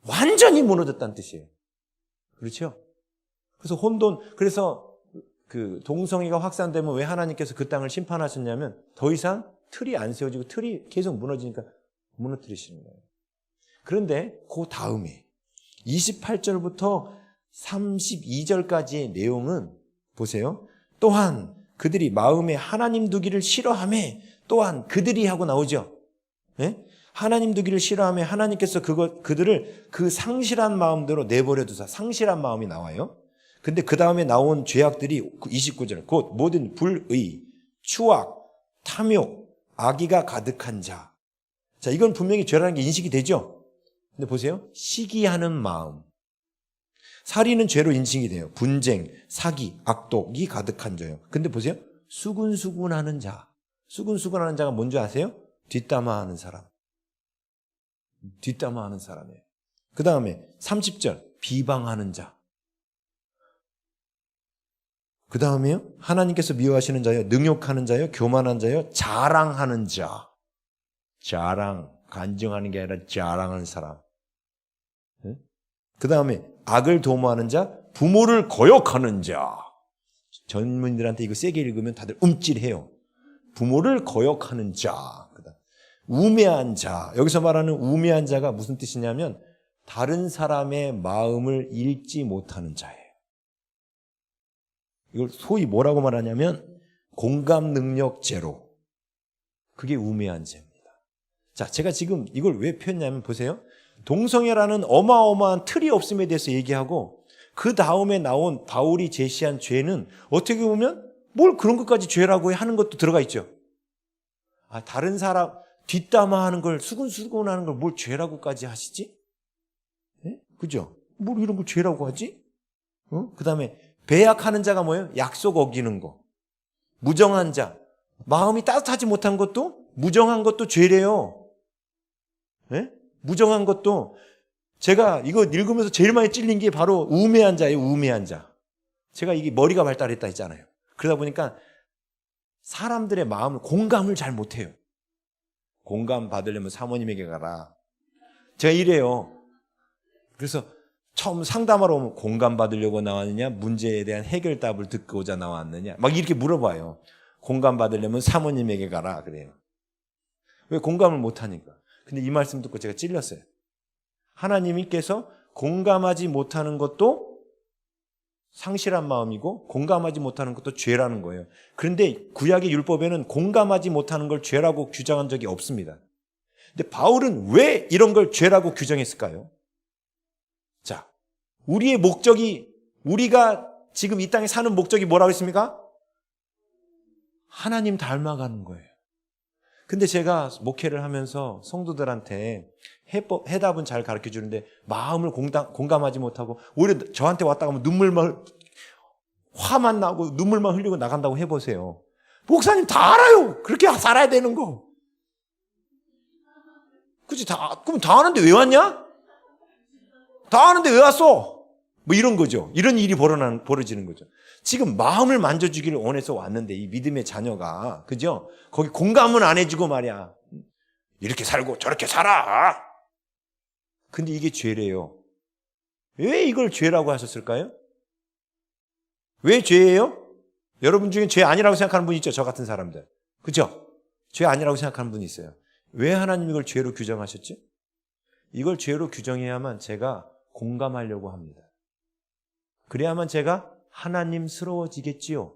완전히 무너졌다는 뜻이에요. 그렇죠? 그래서 그 동성애가 확산되면 왜 하나님께서 그 땅을 심판하셨냐면 더 이상 틀이 안 세워지고 틀이 계속 무너지니까 무너뜨리시는 거예요. 그런데 그 다음에 28절부터 32절까지의 내용은 보세요. 또한 그들이 마음에 하나님 두기를 싫어하며 또한 그들이 하고 나오죠. 네? 하나님 두기를 싫어하며 하나님께서 그들을 그 상실한 마음대로 내버려 두사 상실한 마음이 나와요. 근데 그 다음에 나온 죄악들이 29절 곧 모든 불의, 추악, 탐욕, 악의가 가득한 자. 자, 이건 분명히 죄라는 게 인식이 되죠. 근데 보세요. 시기하는 마음. 살인은 죄로 인식이 돼요. 분쟁, 사기, 악독이 가득한 자요. 근데 보세요. 수근수근하는 자. 수근수근하는 자가 뭔지 아세요? 뒷담화하는 사람. 뒷담화하는 사람이에요. 그 다음에 30절 비방하는 자. 그 다음에요. 하나님께서 미워하시는 자요. 능욕하는 자요. 교만한 자요. 자랑하는 자. 자랑. 간증하는 게 아니라 자랑하는 사람. 그 다음에 악을 도모하는 자. 부모를 거역하는 자. 전문인들한테 이거 세게 읽으면 다들 움찔해요. 부모를 거역하는 자. 우매한 자. 여기서 말하는 우매한 자가 무슨 뜻이냐면 다른 사람의 마음을 읽지 못하는 자예요. 이걸 소위 뭐라고 말하냐면 공감 능력 제로. 그게 우매한 죄입니다. 자, 제가 지금 이걸 왜 폈냐면 보세요. 동성애라는 어마어마한 틀이 없음에 대해서 얘기하고 그 다음에 나온 바울이 제시한 죄는 어떻게 보면 뭘 그런 것까지 죄라고 하는 것도 들어가 있죠. 아, 다른 사람 뒷담화하는 걸 수근수근하는 걸 뭘 죄라고까지 하시지? 네? 그죠? 뭘 이런 걸 죄라고 하지? 그 다음에 배약하는 자가 뭐예요? 약속 어기는 거. 무정한 자. 마음이 따뜻하지 못한 것도 무정한 것도 죄래요. 네? 무정한 것도 제가 이거 읽으면서 제일 많이 찔린 게 바로 우매한 자예요. 우매한 자. 제가 이게 머리가 발달했다 했잖아요. 그러다 보니까 사람들의 마음을 공감을 잘 못해요. 공감 받으려면 사모님에게 가라. 제가 이래요. 그래서 처음 상담하러 오면 공감 받으려고 나왔느냐, 문제에 대한 해결답을 듣고자 나왔느냐, 막 이렇게 물어봐요. 공감 받으려면 사모님에게 가라 그래요. 왜 공감을 못하니까. 근데 이 말씀 듣고 제가 찔렸어요. 하나님께서 공감하지 못하는 것도 상실한 마음이고 공감하지 못하는 것도 죄라는 거예요. 그런데 구약의 율법에는 공감하지 못하는 걸 죄라고 규정한 적이 없습니다. 근데 바울은 왜 이런 걸 죄라고 규정했을까요? 자, 우리의 목적이, 우리가 지금 이 땅에 사는 목적이 뭐라고 했습니까? 하나님 닮아가는 거예요. 근데 제가 목회를 하면서 성도들한테 해답은 잘 가르쳐 주는데 마음을 공감하지 못하고 오히려 저한테 왔다가 하면 화만 나고 눈물만 흘리고 나간다고 해보세요. 목사님 다 알아요. 그렇게 살아야 되는 거. 그치? 그럼 다 아는데 왜 왔냐? 다 아는데 왜 왔어? 뭐 이런 거죠. 이런 일이 벌어지는 거죠. 지금 마음을 만져주기를 원해서 왔는데 이 믿음의 자녀가, 그죠? 거기 공감은 안 해주고 말이야. 이렇게 살고 저렇게 살아. 근데 이게 죄래요. 왜 이걸 죄라고 하셨을까요? 왜 죄예요? 여러분 중에 죄 아니라고 생각하는 분 있죠? 저 같은 사람들. 그죠? 죄 아니라고 생각하는 분이 있어요. 왜 하나님 이걸 죄로 규정하셨지? 이걸 죄로 규정해야만 제가 공감하려고 합니다. 그래야만 제가 하나님스러워지겠지요.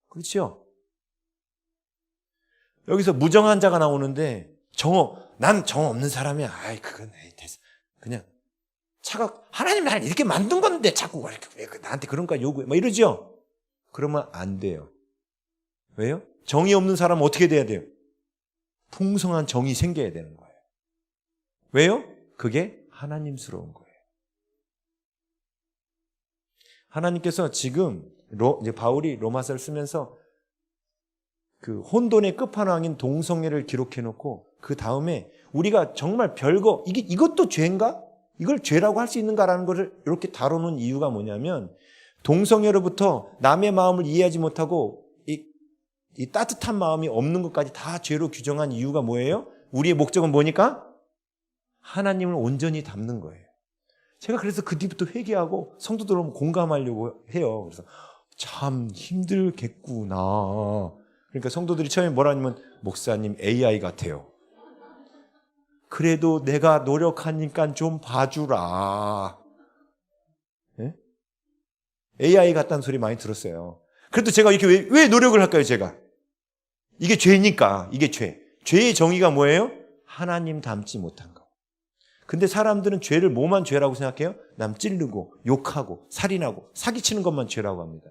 그렇죠? 여기서 무정한 자가 나오는데 난 정 없는 사람이야. 아이 그건 그냥 하나님 날 이렇게 만든 건데 자꾸 왜 나한테 그런 거 요구해? 막 이러죠? 그러면 안 돼요. 왜요? 정이 없는 사람은 어떻게 돼야 돼요? 풍성한 정이 생겨야 되는 거예요. 왜요? 그게 하나님스러운 거예요. 하나님께서 지금 이제 바울이 로마서를 쓰면서 그 혼돈의 끝판왕인 동성애를 기록해놓고 그 다음에 우리가 정말 별거 이것도 죄인가? 이걸 죄라고 할 수 있는가라는 것을 이렇게 다루는 이유가 뭐냐면 동성애로부터 남의 마음을 이해하지 못하고 이 따뜻한 마음이 없는 것까지 다 죄로 규정한 이유가 뭐예요? 우리의 목적은 뭐니까? 하나님을 온전히 닮는 거예요. 제가 그래서 그 뒤부터 회개하고 성도들 오면 공감하려고 해요. 그래서 참 힘들겠구나. 그러니까 성도들이 처음에 뭐라 하냐면 목사님 AI 같아요. 그래도 내가 노력하니까 좀 봐주라. 네? AI 같다는 소리 많이 들었어요. 그래도 제가 이렇게 왜 노력을 할까요, 제가? 이게 죄니까, 이게 죄. 죄의 정의가 뭐예요? 하나님 닮지 못한 거. 근데 사람들은 죄를 뭐만 죄라고 생각해요? 남 찌르고, 욕하고, 살인하고, 사기치는 것만 죄라고 합니다.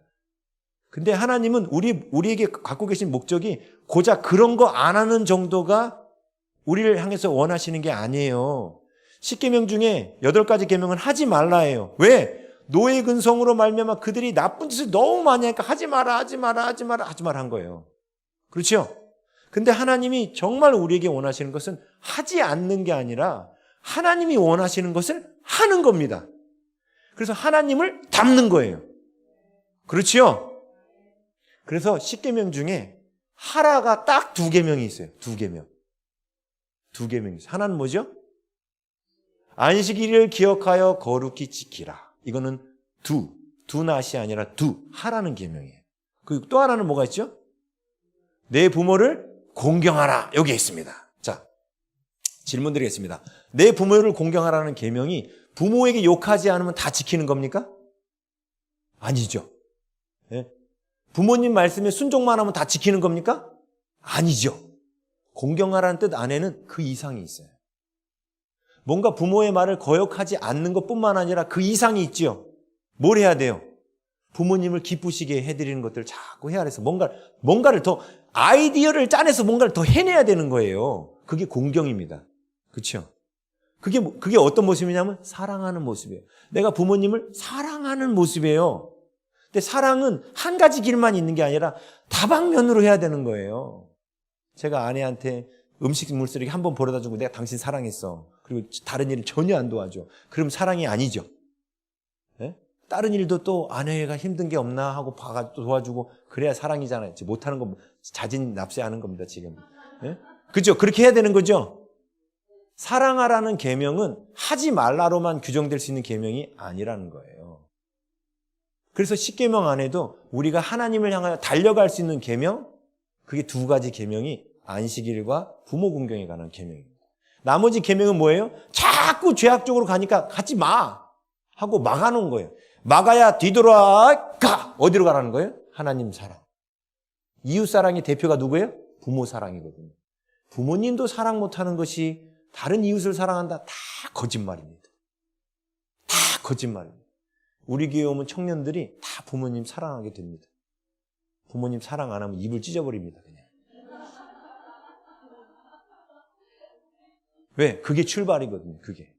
근데 하나님은 우리에게 갖고 계신 목적이 고작 그런 거 안 하는 정도가 우리를 향해서 원하시는 게 아니에요. 10계명 중에 8가지 계명은 하지 말라예요. 왜? 노예 근성으로 말미암아 그들이 나쁜 짓을 너무 많이 하니까 하지 마라 한 거예요. 그렇죠? 근데 하나님이 정말 우리에게 원하시는 것은 하지 않는 게 아니라 하나님이 원하시는 것을 하는 겁니다. 그래서 하나님을 닮는 거예요. 그렇죠? 그래서 10계명 중에 하라가 딱 2계명이 있어요. 2계명. 2계명이 있어요. 하나는 뭐죠? 안식일을 기억하여 거룩히 지키라. 이거는 두 낫이 아니라 하라는 계명이에요. 그리고 또 하나는 뭐가 있죠? 내 부모를 공경하라. 여기에 있습니다. 자, 질문 드리겠습니다. 내 부모를 공경하라는 계명이 부모에게 욕하지 않으면 다 지키는 겁니까? 아니죠. 네? 부모님 말씀에 순종만 하면 다 지키는 겁니까? 아니죠. 공경하라는 뜻 안에는 그 이상이 있어요. 뭔가 부모의 말을 거역하지 않는 것뿐만 아니라 그 이상이 있죠. 뭘 해야 돼요? 부모님을 기쁘시게 해드리는 것들을 자꾸 해야 해서 뭔가를 더 아이디어를 짜내서 뭔가를 더 해내야 되는 거예요. 그게 공경입니다. 그렇죠? 그게 어떤 모습이냐면 사랑하는 모습이에요. 내가 부모님을 사랑하는 모습이에요. 근데 사랑은 한 가지 길만 있는 게 아니라 다방면으로 해야 되는 거예요. 제가 아내한테 음식물 쓰레기 한 번 버려다 주고 내가 당신 사랑했어. 그리고 다른 일을 전혀 안 도와줘. 그럼 사랑이 아니죠. 네? 다른 일도 또 아내가 힘든 게 없나 하고 봐가지고 도와주고 그래야 사랑이잖아요. 못하는 거 자진 납세하는 겁니다, 지금. 네? 그죠? 그렇게 해야 되는 거죠? 사랑하라는 계명은 하지 말라로만 규정될 수 있는 계명이 아니라는 거예요. 그래서 10계명 안에도 우리가 하나님을 향하여 달려갈 수 있는 계명, 그게 2가지 계명이 안식일과 부모 공경에 관한 계명입니다. 나머지 계명은 뭐예요? 자꾸 죄악적으로 가니까 가지 마 하고 막아놓은 거예요. 막아야 뒤돌아가. 어디로 가라는 거예요? 하나님 사랑. 이웃 사랑의 대표가 누구예요? 부모 사랑이거든요. 부모님도 사랑 못하는 것이 다른 이웃을 사랑한다. 다 거짓말입니다. 다 거짓말입니다. 우리 교회 오면 청년들이 다 부모님 사랑하게 됩니다. 부모님 사랑 안 하면 입을 찢어버립니다. 그냥. 왜? 그게 출발이거든요. 그게.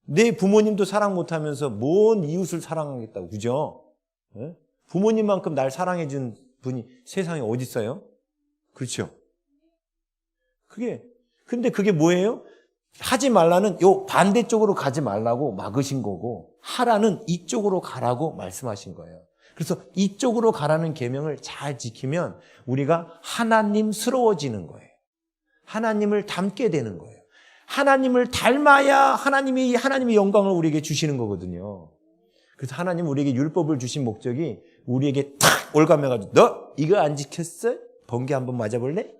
내 부모님도 사랑 못하면서 뭔 이웃을 사랑하겠다고. 그죠? 네? 부모님만큼 날 사랑해 준 분이 세상에 어디 있어요? 그렇죠? 근데 그게 뭐예요? 하지 말라는 요 반대쪽으로 가지 말라고 막으신 거고 하라는 이쪽으로 가라고 말씀하신 거예요. 그래서 이쪽으로 가라는 계명을 잘 지키면 우리가 하나님스러워지는 거예요. 하나님을 닮게 되는 거예요. 하나님을 닮아야 하나님의 영광을 우리에게 주시는 거거든요. 그래서 하나님 우리에게 율법을 주신 목적이 우리에게 탁 올가매가지고 너 이거 안 지켰어? 번개 한번 맞아볼래?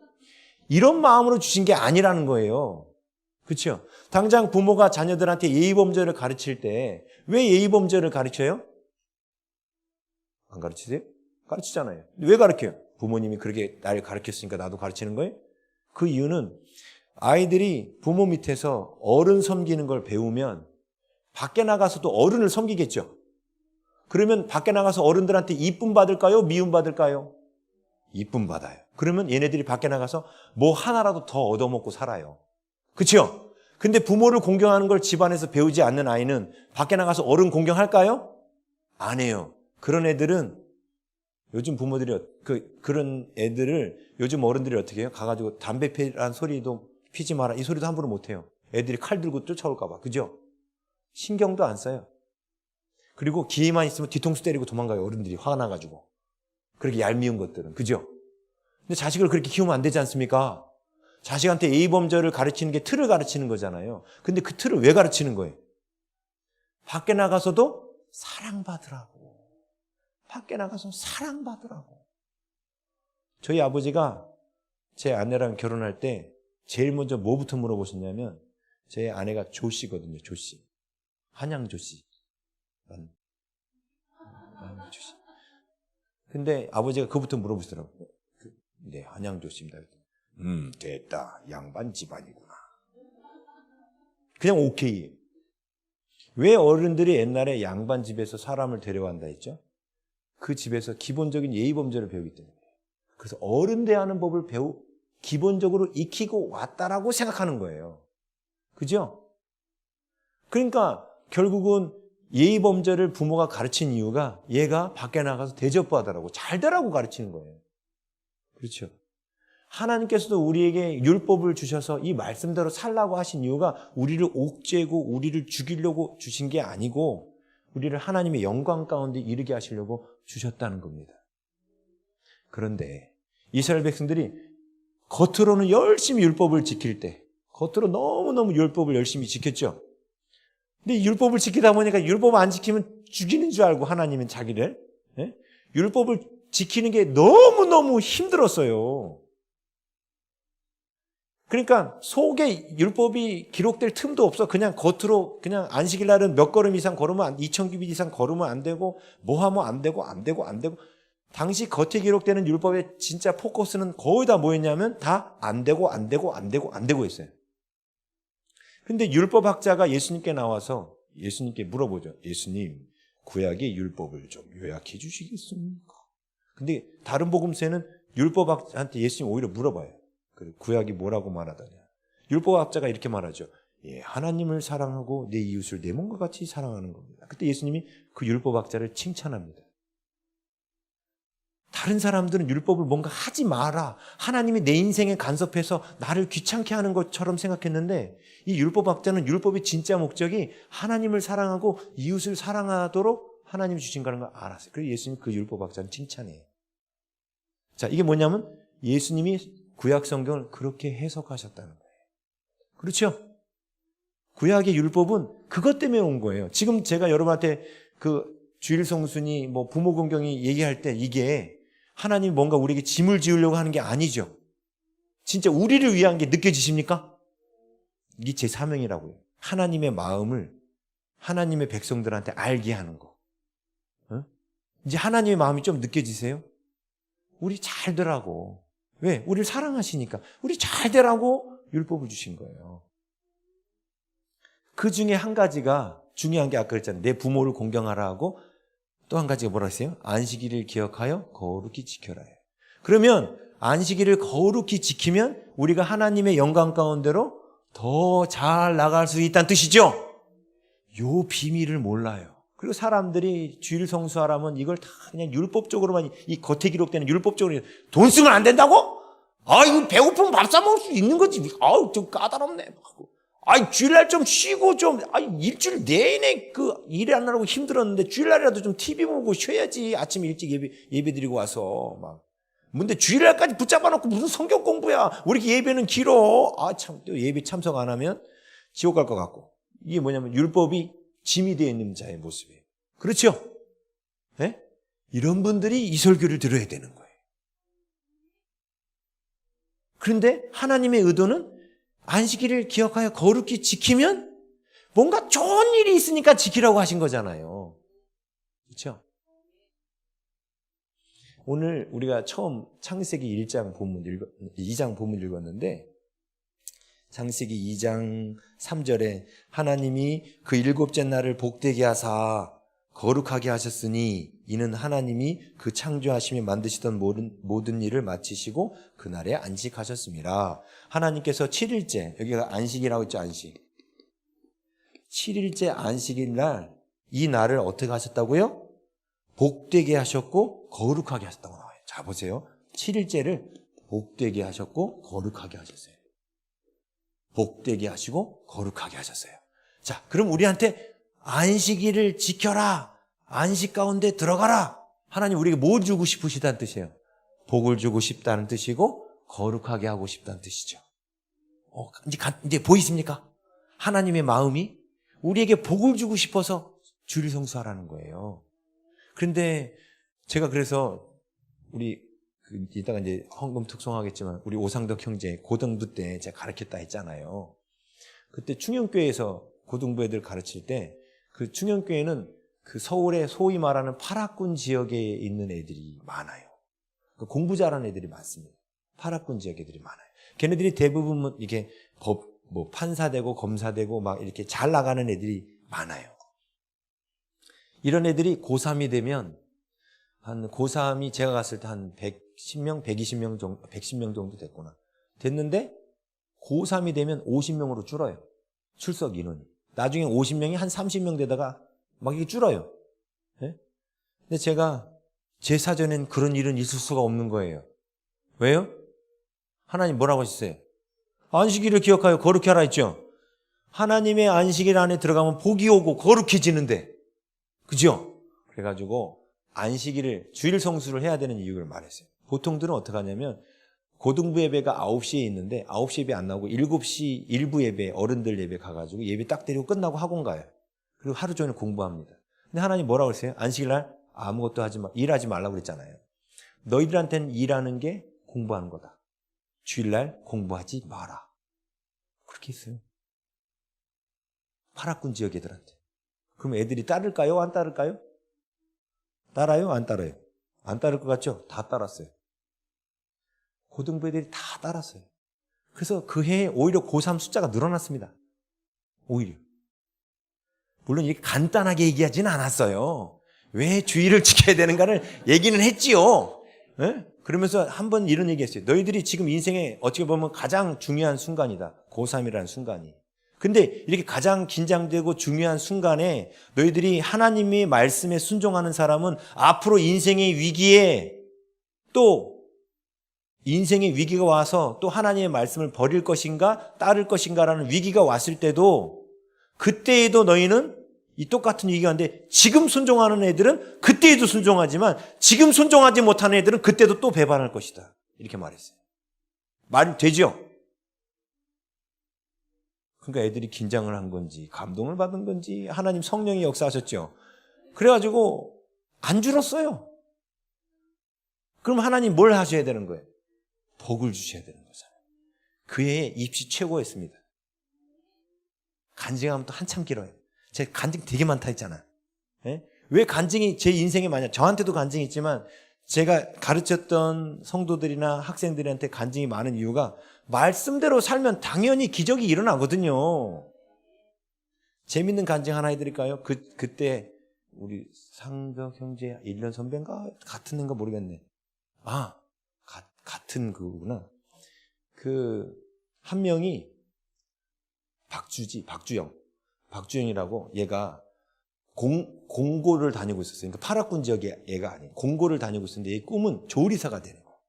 이런 마음으로 주신 게 아니라는 거예요. 그렇죠? 당장 부모가 자녀들한테 예의범절을 가르칠 때 왜 예의범절을 가르쳐요? 안 가르치세요? 가르치잖아요. 왜 가르쳐요? 부모님이 그렇게 나를 가르쳤으니까 나도 가르치는 거예요? 그 이유는 아이들이 부모 밑에서 어른 섬기는 걸 배우면 밖에 나가서도 어른을 섬기겠죠. 그러면 밖에 나가서 어른들한테 이쁨 받을까요? 미움 받을까요? 이쁨 받아요. 그러면 얘네들이 밖에 나가서 뭐 하나라도 더 얻어먹고 살아요. 그렇죠? 근데 부모를 공경하는 걸 집안에서 배우지 않는 아이는 밖에 나가서 어른 공경할까요? 안 해요. 그런 애들은 요즘 부모들이 그런 애들을 요즘 어른들이 어떻게 해요? 가가지고 담배 피란 소리도 피지 마라 이 소리도 함부로 못해요. 애들이 칼 들고 쫓아올까 봐. 그죠? 신경도 안 써요. 그리고 기회만 있으면 뒤통수 때리고 도망가요. 어른들이 화가 나가지고. 그렇게 얄미운 것들은. 그죠? 근데 자식을 그렇게 키우면 안 되지 않습니까? 자식한테 예의범절을 가르치는 게 틀을 가르치는 거잖아요. 근데 그 틀을 왜 가르치는 거예요? 밖에 나가서도 사랑받으라고. 밖에 나가서 사랑받으라고. 저희 아버지가 제 아내랑 결혼할 때 제일 먼저 뭐부터 물어보셨냐면 제 아내가 조씨거든요. 조씨. 한양 조씨. 조씨. 근데 아버지가 그부터 물어보시더라고요. 네, 한양 조씨입니다. 됐다. 양반 집안이구나. 그냥 오케이. 왜 어른들이 옛날에 양반 집에서 사람을 데려간다 했죠? 그 집에서 기본적인 예의범절을 배우기 때문에. 그래서 어른 대하는 법을 기본적으로 익히고 왔다라고 생각하는 거예요. 그죠? 그러니까 결국은 예의범절을 부모가 가르친 이유가 얘가 밖에 나가서 대접받으라고 잘 되라고 가르치는 거예요. 그렇죠? 하나님께서도 우리에게 율법을 주셔서 이 말씀대로 살라고 하신 이유가 우리를 옥죄고 우리를 죽이려고 주신 게 아니고 우리를 하나님의 영광 가운데 이르게 하시려고 주셨다는 겁니다. 그런데 이스라엘 백성들이 겉으로는 열심히 율법을 지킬 때 겉으로 너무너무 율법을 열심히 지켰죠. 근데 율법을 지키다 보니까 율법 안 지키면 죽이는 줄 알고 하나님은 자기를 율법을 지키는 게 너무너무 힘들었어요. 그러니까 속에 율법이 기록될 틈도 없어. 그냥 겉으로 그냥 안식일 날은 몇 걸음 이상 걸으면 2,000규빗 이상 걸으면 안 되고 뭐 하면 안 되고 당시 겉에 기록되는 율법의 진짜 포커스는 거의 다 뭐였냐면 다 안 되고 했어요. 근데 율법학자가 예수님께 나와서 예수님께 물어보죠. 예수님, 구약의 율법을 좀 요약해 주시겠습니까? 근데 다른 복음서에는 율법학자한테 예수님 오히려 물어봐요. 구약이 뭐라고 말하더냐. 율법학자가 이렇게 말하죠. 예, 하나님을 사랑하고 내 이웃을 내 몸과 같이 사랑하는 겁니다. 그때 예수님이 그 율법학자를 칭찬합니다. 다른 사람들은 율법을 뭔가 하지 마라. 하나님이 내 인생에 간섭해서 나를 귀찮게 하는 것처럼 생각했는데 이 율법학자는 율법의 진짜 목적이 하나님을 사랑하고 이웃을 사랑하도록 하나님이 주신 거라는 걸 알았어요. 그래서 예수님이 그 율법학자는 칭찬해요. 자, 이게 뭐냐면 예수님이 구약 성경을 그렇게 해석하셨다는 거예요. 그렇죠? 구약의 율법은 그것 때문에 온 거예요. 지금 제가 여러분한테 그 주일 성순이 뭐 부모 공경이 얘기할 때 이게 하나님이 뭔가 우리에게 짐을 지으려고 하는 게 아니죠. 진짜 우리를 위한 게 느껴지십니까? 이게 제 사명이라고요. 하나님의 마음을 하나님의 백성들한테 알게 하는 거. 이제 하나님의 마음이 좀 느껴지세요? 우리 잘 되라고. 왜? 우리를 사랑하시니까. 우리 잘 되라고 율법을 주신 거예요. 그 중에 한 가지가 중요한 게 아까 그랬잖아요. 내 부모를 공경하라 하고 또 한 가지가 뭐라 했어요? 안식일을 기억하여 거룩히 지켜라 해요. 그러면 안식일을 거룩히 지키면 우리가 하나님의 영광 가운데로 더 잘 나갈 수 있다는 뜻이죠. 요 비밀을 몰라요. 그리고 사람들이 주일 성수하라면 이걸 다 그냥 율법적으로만 이 겉에 기록되는 율법적으로 돈 쓰면 안 된다고? 이거 배고프면 밥 사 먹을 수 있는 거지. 좀 까다롭네. 주일날 좀 쉬고 일주일 내내 일하느라고 힘들었는데 주일날이라도 좀 TV 보고 쉬어야지. 아침 일찍 예배 드리고 와서 막. 근데 주일날까지 붙잡아 놓고 무슨 성경 공부야. 우리 예배는 길어. 또 예배 참석 안 하면 지옥 갈 것 같고. 이게 뭐냐면 율법이 짐이 되어 있는 자의 모습이에요. 그렇죠? 네? 이런 분들이 이 설교를 들어야 되는 거예요. 그런데 하나님의 의도는 안식일을 기억하여 거룩히 지키면 뭔가 좋은 일이 있으니까 지키라고 하신 거잖아요. 그렇죠? 오늘 우리가 처음 창세기 2장 본문 읽었는데 창세기 2장 3절에 하나님이 그 일곱째 날을 복되게 하사 거룩하게 하셨으니 이는 하나님이 그 창조하시며 만드시던 모든 일을 마치시고 그날에 안식하셨습니다. 하나님께서 7일째, 여기가 안식이라고 했죠. 안식. 7일째 안식일 날 이 날을 어떻게 하셨다고요? 복되게 하셨고 거룩하게 하셨다고 나와요. 자, 보세요. 7일째를 복되게 하셨고 거룩하게 하셨어요. 복되게 하시고 거룩하게 하셨어요. 자, 그럼 우리한테 안식일을 지켜라. 안식 가운데 들어가라. 하나님 우리에게 뭐 주고 싶으시다는 뜻이에요. 복을 주고 싶다는 뜻이고 거룩하게 하고 싶다는 뜻이죠. 이제 보이십니까? 하나님의 마음이 우리에게 복을 주고 싶어서 주일 성수하라는 거예요. 그런데 제가 그래서 우리 이따가 이제 헌금 특송하겠지만 우리 오상덕 형제 고등부 때 제가 가르쳤다 했잖아요. 그때 충영교회에서 고등부 애들 가르칠 때 그 충영교회는 그 서울의 소위 말하는 파락군 지역에 있는 애들이 많아요. 공부 잘하는 애들이 많습니다. 파락군 지역 애들이 많아요. 걔네들이 대부분 이렇게 판사되고 검사되고 막 이렇게 잘 나가는 애들이 많아요. 이런 애들이 고3이 되면 한 고3이 제가 갔을 때 한 110명, 120명 정도, 110명 정도 됐구나. 됐는데 고3이 되면 50명으로 줄어요. 출석 인원이. 나중에 50명이 한 30명 되다가 막 이게 줄어요. 네? 근데 제가 제 사전엔 그런 일은 있을 수가 없는 거예요. 왜요? 하나님 뭐라고 하셨어요? 안식일을 기억하여 거룩히 하라 했죠. 하나님의 안식일 안에 들어가면 복이 오고 거룩해지는데, 그죠? 그래가지고 안식일을 주일 성수를 해야 되는 이유를 말했어요. 보통들은 어떻게 하냐면 고등부 예배가 9시에 있는데 9시 예배 안 나오고 7시 일부 예배, 어른들 예배 가가지고 예배 딱 드리고 끝나고 학원 가요. 그리고 하루 종일 공부합니다. 근데 하나님 뭐라고 했어요? 안식일날 아무것도 일하지 말라고 그랬잖아요. 너희들한테는 일하는 게 공부하는 거다. 주일날 공부하지 마라. 그렇게 했어요. 파락군 지역 애들한테. 그럼 애들이 따를까요? 안 따를까요? 따라요? 안 따라요? 안 따를 것 같죠? 다 따랐어요. 고등부 애들이 다 따랐어요. 그래서 그 해에 오히려 고3 숫자가 늘어났습니다. 오히려. 물론 이렇게 간단하게 얘기하지는 않았어요. 왜 주의를 지켜야 되는가를 얘기는 했지요. 네? 그러면서 한번 이런 얘기했어요. 너희들이 지금 인생에 어떻게 보면 가장 중요한 순간이다. 고3이라는 순간이. 근데 이렇게 가장 긴장되고 중요한 순간에 너희들이 하나님의 말씀에 순종하는 사람은 앞으로 인생의 위기에 또 인생의 위기가 와서 또 하나님의 말씀을 버릴 것인가 따를 것인가라는 위기가 왔을 때도 그때에도 너희는 이 똑같은 위기가 왔는데 지금 순종하는 애들은 그때에도 순종하지만 지금 순종하지 못하는 애들은 그때도 또 배반할 것이다. 이렇게 말했어요. 말이 되죠? 그러니까 애들이 긴장을 한 건지 감동을 받은 건지 하나님 성령이 역사하셨죠. 그래가지고 안 줄었어요. 그럼 하나님 뭘 하셔야 되는 거예요? 복을 주셔야 되는 거잖아요. 그 해에 입시 최고였습니다. 간증하면 또 한참 길어요. 제가 간증 되게 많다 했잖아요. 네? 왜 간증이 제 인생에 많냐? 저한테도 간증이 있지만 제가 가르쳤던 성도들이나 학생들한테 간증이 많은 이유가 말씀대로 살면 당연히 기적이 일어나거든요. 재밌는 간증 하나 해드릴까요? 그때 우리 상덕 형제 1년 선배인가? 같은 애인가 모르겠네. 같은 그구나. 한 명이 박주영이라고 얘가 공고를 다니고 있었어요. 그러니까 파락군 지역의 애가 아니에요. 공고를 다니고 있었는데 얘 꿈은 조리사가 되는 거예요.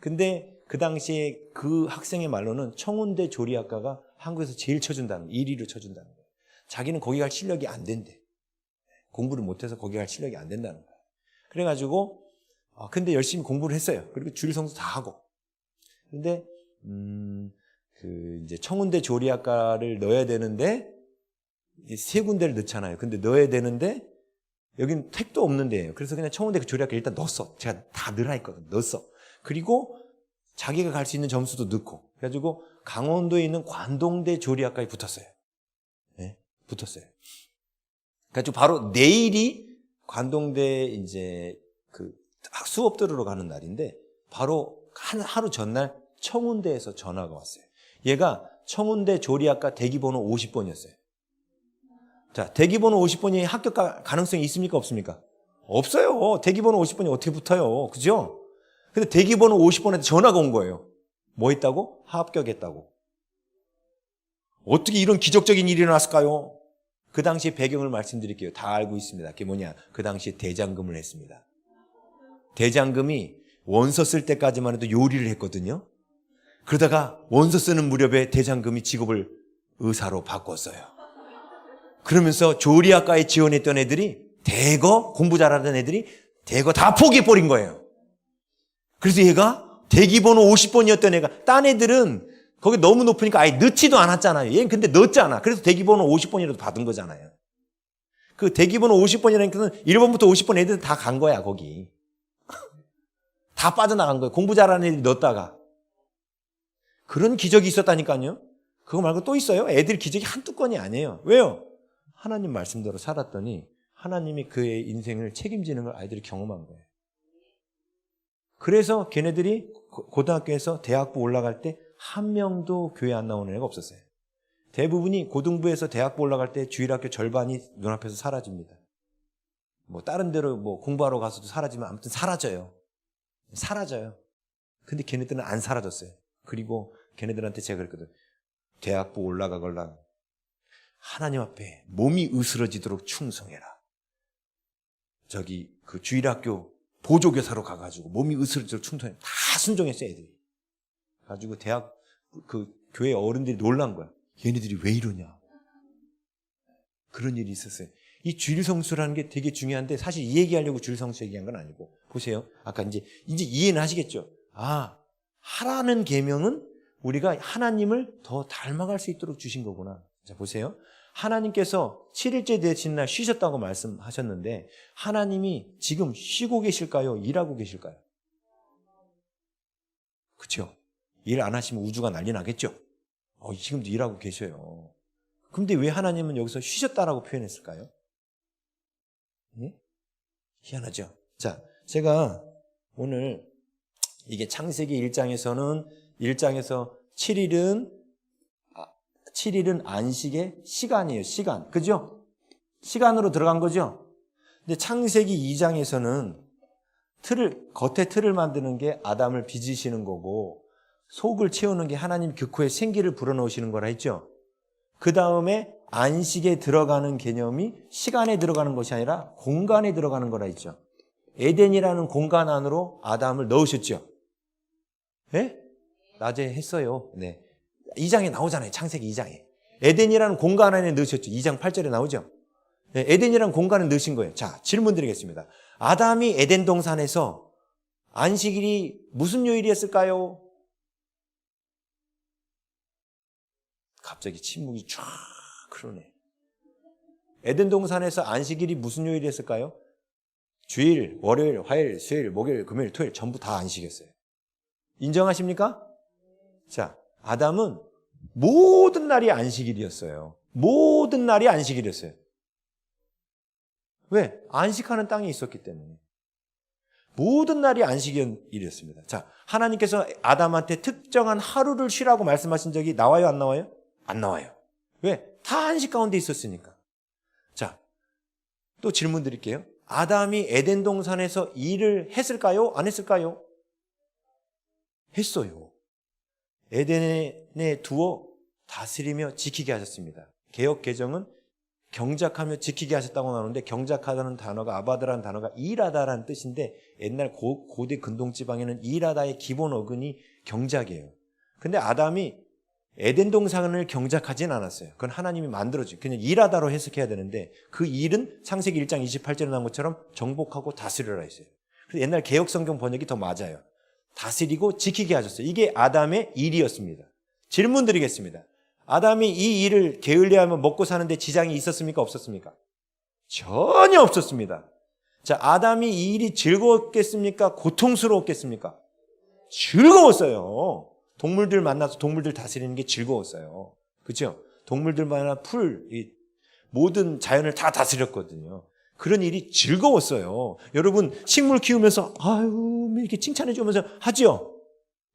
근데 그 당시에 그 학생의 말로는 청운대 조리학과가 한국에서 제일 1위로 쳐준다는 거예요. 자기는 거기 갈 실력이 안 된대. 공부를 못해서 거기 갈 실력이 안 된다는 거예요. 그래가지고 근데 열심히 공부를 했어요. 그리고 주일 성수 다 하고. 근데 이제 청운대 조리학과를 넣어야 되는데 세 군데를 넣잖아요. 근데 넣어야 되는데 여긴 택도 없는 데예요. 그래서 그냥 청운대 조리학과 일단 넣었어. 제가 다 넣으라 했거든. 넣었어. 그리고 자기가 갈 수 있는 점수도 넣고. 그래가지고 강원도에 있는 관동대 조리학과에 붙었어요. 네, 붙었어요. 그래가지고 바로 내일이 관동대 이제 수업 들으러 가는 날인데 바로 하루 전날 청운대에서 전화가 왔어요. 얘가 청운대 조리학과 대기번호 50번이었어요. 자, 대기번호 50번이 합격 가능성이 있습니까? 없습니까? 없어요. 대기번호 50번이 어떻게 붙어요? 그죠? 근데 대기번호 50번한테 전화가 온 거예요. 뭐 했다고? 합격했다고. 어떻게 이런 기적적인 일이 일어났을까요? 그 당시 배경을 말씀드릴게요. 다 알고 있습니다. 그게 뭐냐? 그 당시에 대장금을 했습니다. 대장금이 원서 쓸 때까지만 해도 요리를 했거든요. 그러다가 원서 쓰는 무렵에 대장금이 직업을 의사로 바꿨어요. 그러면서 조리학과에 지원했던 애들이 대거 공부 잘하던 애들이 대거 다 포기해버린 거예요. 그래서 얘가 대기번호 50번이었던 애가 딴 애들은 거기 너무 높으니까 아예 넣지도 않았잖아요. 얘는 근데 넣었잖아. 그래서 대기번호 50번이라도 받은 거잖아요. 그 대기번호 50번이라니까 1번부터 50번 애들 다 간 거야 거기. 다 빠져나간 거예요. 공부 잘하는 애들이 넣었다가. 그런 기적이 있었다니까요. 그거 말고 또 있어요. 애들 기적이 한두 건이 아니에요. 왜요? 하나님 말씀대로 살았더니 하나님이 그의 인생을 책임지는 걸 아이들이 경험한 거예요. 그래서 걔네들이 고등학교에서 대학부 올라갈 때 한 명도 교회 안 나오는 애가 없었어요. 대부분이 고등부에서 대학부 올라갈 때 주일학교 절반이 눈앞에서 사라집니다. 뭐 다른 데로 뭐 공부하러 가서도 사라지면 아무튼 사라져요. 사라져요. 근데 걔네들은 안 사라졌어요. 그리고 걔네들한테 제가 그랬거든. 대학부 올라가걸랑 하나님 앞에 몸이 으스러지도록 충성해라. 저기 그 주일학교 보조교사로 가가지고 몸이 으스러지도록 충성해. 다 순종했어요, 애들이. 가지고 대학 그 교회 어른들이 놀란 거야. 얘네들이 왜 이러냐. 그런 일이 있었어요. 이 주일성수라는 게 되게 중요한데 사실 이 얘기하려고 주일성수 얘기한 건 아니고 보세요. 아까 이제 이해는 하시겠죠. 아, 하라는 계명은 우리가 하나님을 더 닮아갈 수 있도록 주신 거구나. 자, 보세요. 하나님께서 7일째 되신 날 쉬셨다고 말씀하셨는데 하나님이 지금 쉬고 계실까요? 일하고 계실까요? 그렇죠? 일 안 하시면 우주가 난리 나겠죠? 지금도 일하고 계셔요. 근데 왜 하나님은 여기서 쉬셨다라고 표현했을까요? 예? 희한하죠? 자, 제가 오늘 이게 창세기 1장에서 7일은 안식의 시간이에요. 시간. 그죠? 시간으로 들어간 거죠? 근데 창세기 2장에서는 겉에 틀을 만드는 게 아담을 빚으시는 거고 속을 채우는 게 하나님 교코에 생기를 불어넣으시는 거라 했죠. 그 다음에 안식에 들어가는 개념이 시간에 들어가는 것이 아니라 공간에 들어가는 거라 했죠. 에덴이라는 공간 안으로 아담을 넣으셨죠. 예? 낮에 했어요. 네. 2장에 나오잖아요. 창세기 2장에. 에덴이라는 공간 안에 넣으셨죠. 2장 8절에 나오죠. 네, 에덴이라는 공간에 넣으신 거예요. 자, 질문 드리겠습니다. 아담이 에덴 동산에서 안식일이 무슨 요일이었을까요? 갑자기 침묵이 쫙 흐르네. 에덴 동산에서 안식일이 무슨 요일이었을까요? 주일, 월요일, 화요일, 수요일, 목요일, 금요일, 토요일 전부 다 안식이었어요. 인정하십니까? 자, 아담은 모든 날이 안식일이었어요. 모든 날이 안식일이었어요. 왜? 안식하는 땅이 있었기 때문에. 모든 날이 안식일이었습니다. 자, 하나님께서 아담한테 특정한 하루를 쉬라고 말씀하신 적이 나와요, 안 나와요? 안 나와요. 왜? 다 안식 가운데 있었으니까. 자, 또 질문 드릴게요. 아담이 에덴 동산에서 일을 했을까요? 안 했을까요? 했어요. 에덴에 두어 다스리며 지키게 하셨습니다. 개역 개정은 경작하며 지키게 하셨다고 나오는데 경작하다는 단어가 아바드라는 단어가 일하다라는 뜻인데 옛날 고대 근동지방에는 일하다의 기본 어근이 경작이에요. 근데 아담이 에덴 동산을 경작하진 않았어요. 그건 하나님이 만들어준 그냥 일하다로 해석해야 되는데 그 일은 창세기 1장 28절에 나온 것처럼 정복하고 다스리라 했어요. 그래서 옛날 개역성경 번역이 더 맞아요. 다스리고 지키게 하셨어요. 이게 아담의 일이었습니다. 질문 드리겠습니다. 아담이 이 일을 게을리하면 먹고 사는데 지장이 있었습니까? 없었습니까? 전혀 없었습니다. 자, 아담이 이 일이 즐거웠겠습니까? 고통스러웠겠습니까? 즐거웠어요. 동물들 만나서 동물들 다스리는 게 즐거웠어요. 그렇죠? 동물들 만나 모든 자연을 다 다스렸거든요. 그런 일이 즐거웠어요. 여러분 식물 키우면서 아유 이렇게 칭찬해 주면서 하죠?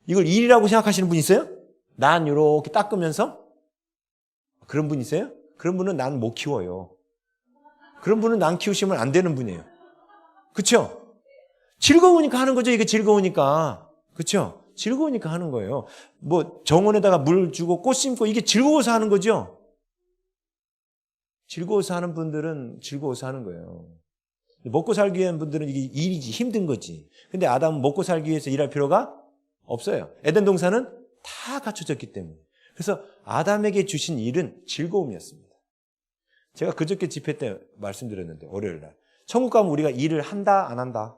이걸 일이라고 생각하시는 분 있어요? 난 이렇게 닦으면서 그런 분 있어요? 그런 분은 난 못 키워요. 그런 분은 난 키우시면 안 되는 분이에요. 그렇죠? 즐거우니까 하는 거죠. 이게 즐거우니까. 그렇죠? 즐거우니까 하는 거예요. 뭐 정원에다가 물 주고 꽃 심고 이게 즐거워서 하는 거죠. 즐거워서 하는 분들은 즐거워서 하는 거예요. 먹고 살기 위한 분들은 이게 일이지, 힘든 거지. 근데 아담은 먹고 살기 위해서 일할 필요가 없어요. 에덴 동산은 다 갖춰졌기 때문에. 그래서 아담에게 주신 일은 즐거움이었습니다. 제가 그저께 집회 때 말씀드렸는데, 월요일 날. 천국 가면 우리가 일을 한다, 안 한다?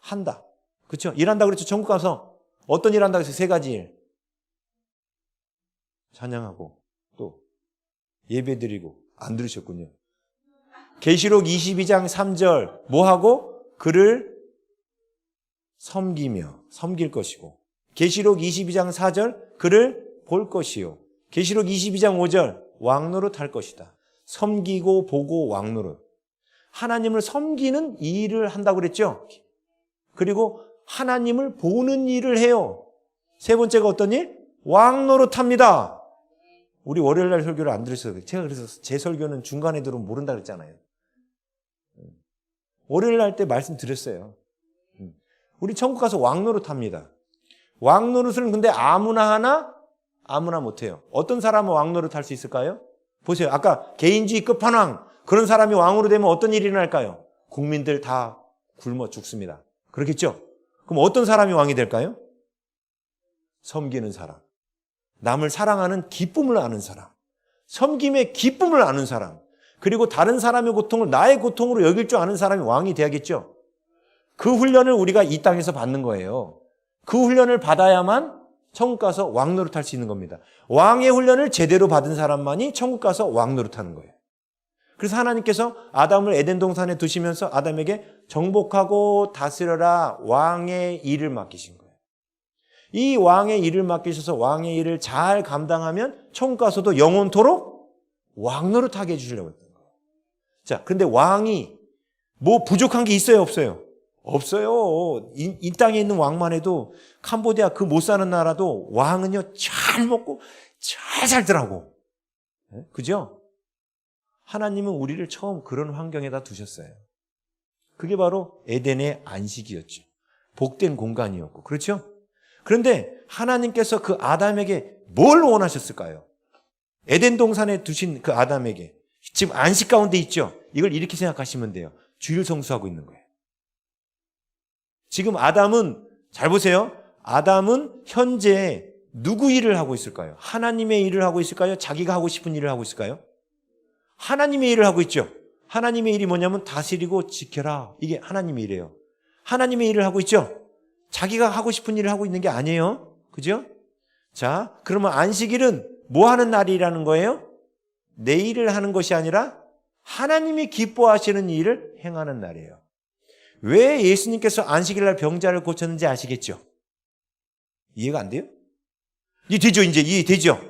한다. 그렇죠? 일한다 그랬죠? 천국 가서 어떤 일 한다고 해서 세 가지 일. 찬양하고 또 예배드리고. 안 들으셨군요. 계시록 22장 3절 뭐하고? 그를 섬기며 섬길 것이고, 계시록 22장 4절 그를 볼 것이요, 계시록 22장 5절 왕노릇 할 것이다. 섬기고 보고 왕노릇. 하나님을 섬기는 일을 한다고 그랬죠. 그리고 하나님을 보는 일을 해요. 세 번째가 어떤 일? 왕노릇 합니다. 우리 월요일날 설교를 안 들으셔서 제가 그래서 제 설교는 중간에 들으면 모른다 그랬잖아요. 월요일날 때 말씀드렸어요. 우리 천국 가서 왕노릇 합니다. 왕노릇을 근데 아무나 하나? 아무나 못해요. 어떤 사람은 왕노릇 할 수 있을까요? 보세요. 아까 개인주의 끝판왕, 그런 사람이 왕으로 되면 어떤 일이 일어날까요? 국민들 다 굶어 죽습니다. 그렇겠죠? 그럼 어떤 사람이 왕이 될까요? 섬기는 사람. 남을 사랑하는 기쁨을 아는 사람. 섬김의 기쁨을 아는 사람. 그리고 다른 사람의 고통을 나의 고통으로 여길 줄 아는 사람이 왕이 돼야겠죠? 그 훈련을 우리가 이 땅에서 받는 거예요. 그 훈련을 받아야만 천국 가서 왕 노릇할 수 있는 겁니다. 왕의 훈련을 제대로 받은 사람만이 천국 가서 왕 노릇하는 거예요. 그래서 하나님께서 아담을 에덴 동산에 두시면서 아담에게 정복하고 다스려라 왕의 일을 맡기신 거예요. 이 왕의 일을 맡기셔서 왕의 일을 잘 감당하면 천국 가서도 영원토록 왕 노릇하게 해주시려고 했던 거예요. 자, 그런데 왕이 뭐 부족한 게 있어요, 없어요? 없어요. 이 땅에 있는 왕만 해도 캄보디아 그 못 사는 나라도 왕은요 잘 먹고 잘 살더라고. 그죠? 하나님은 우리를 처음 그런 환경에다 두셨어요. 그게 바로 에덴의 안식이었죠. 복된 공간이었고. 그렇죠? 그런데 하나님께서 그 아담에게 뭘 원하셨을까요? 에덴 동산에 두신 그 아담에게 지금 안식 가운데 있죠? 이걸 이렇게 생각하시면 돼요. 주일 성수하고 있는 거예요. 지금 아담은, 잘 보세요. 아담은 현재 누구 일을 하고 있을까요? 하나님의 일을 하고 있을까요? 자기가 하고 싶은 일을 하고 있을까요? 하나님의 일을 하고 있죠. 하나님의 일이 뭐냐면 다스리고 지켜라. 이게 하나님의 일이에요. 하나님의 일을 하고 있죠. 자기가 하고 싶은 일을 하고 있는 게 아니에요. 그죠? 자, 그러면 안식일은 뭐 하는 날이라는 거예요? 내 일을 하는 것이 아니라 하나님이 기뻐하시는 일을 행하는 날이에요. 왜 예수님께서 안식일 날 병자를 고쳤는지 아시겠죠? 이해가 안 돼요? 이해되죠? 이제 이해되죠?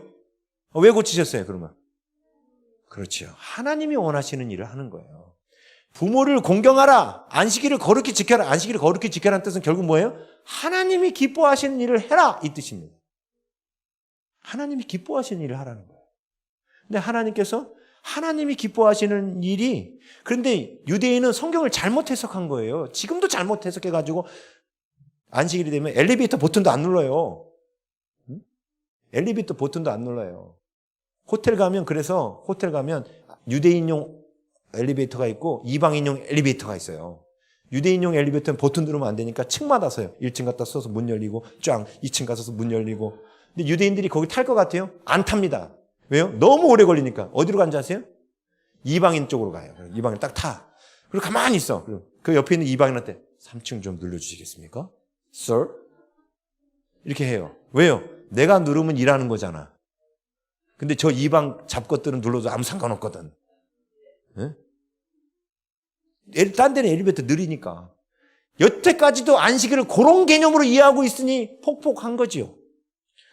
왜 고치셨어요, 그러면? 그렇죠. 하나님이 원하시는 일을 하는 거예요. 부모를 공경하라. 안식일을 거룩히 지켜라. 안식일을 거룩히 지켜라는 뜻은 결국 뭐예요? 하나님이 기뻐하시는 일을 해라. 이 뜻입니다. 하나님이 기뻐하시는 일을 하라는 거예요. 근데 하나님께서 하나님이 기뻐하시는 일이, 그런데 유대인은 성경을 잘못 해석한 거예요. 지금도 잘못 해석해가지고 안식일이 되면 엘리베이터 버튼도 안 눌러요. 엘리베이터 버튼도 안 눌러요. 호텔 가면, 그래서 호텔 가면 유대인용 엘리베이터가 있고 이방인용 엘리베이터가 있어요. 유대인용 엘리베이터는 버튼 누르면 안 되니까 층마다 서요. 1층 갔다 서서 문 열리고 쫙 2층 가서 문 열리고. 근데 유대인들이 거기 탈 것 같아요? 안 탑니다. 왜요? 너무 오래 걸리니까. 어디로 간지 아세요? 이방인 쪽으로 가요. 이방인 딱 타. 그리고 가만히 있어. 그 옆에 있는 이방인한테 3층 좀 눌러주시겠습니까? Sir? 이렇게 해요. 왜요? 내가 누르면 일하는 거잖아. 근데 저 이방 잡것들은 눌러도 아무 상관없거든. 딴 데는 엘리베이터 느리니까. 여태까지도 안식일을 그런 개념으로 이해하고 있으니 폭폭한 거지요.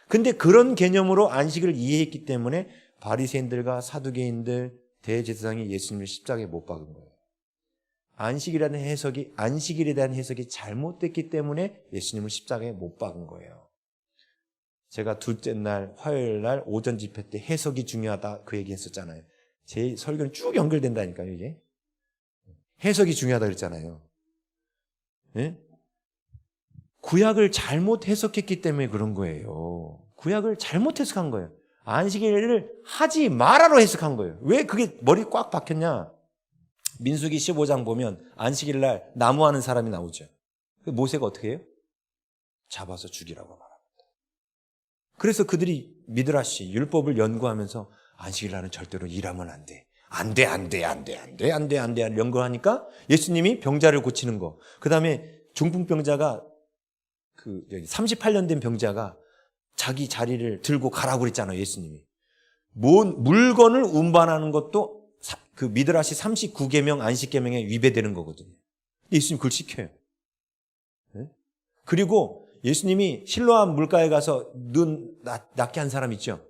근데 그런 개념으로 안식일을 이해했기 때문에 바리새인들과 사두개인들, 대제사장이 예수님을 십자가에 못 박은 거예요. 안식일이라는 해석이, 안식일에 대한 해석이 잘못됐기 때문에 예수님을 십자가에 못 박은 거예요. 제가 둘째 날, 화요일 날 오전 집회 때 해석이 중요하다 그 얘기 했었잖아요. 제 설교는 쭉 연결된다니까요, 이게. 해석이 중요하다 그랬잖아요. 네? 구약을 잘못 해석했기 때문에 그런 거예요. 구약을 잘못 해석한 거예요. 안식일을 하지 마라로 해석한 거예요. 왜 그게 머리 꽉 박혔냐? 민수기 15장 보면 안식일 날 나무하는 사람이 나오죠. 모세가 어떻게 해요? 잡아서 죽이라고 말합니다. 그래서 그들이 미드라시 율법을 연구하면서 안식일 날은 절대로 일하면 안 돼. 안 돼. 연구하니까 예수님이 병자를 고치는 거. 그 다음에 중풍병자가 38년 된 병자가 자기 자리를 들고 가라고 그랬잖아요, 예수님이. 물건을 운반하는 것도 그 미드라시 39계명 안식계명에 위배되는 거거든요. 예수님 그걸 시켜요. 네? 그리고 예수님이 실로암 물가에 가서 눈 낫게 한 사람 있죠.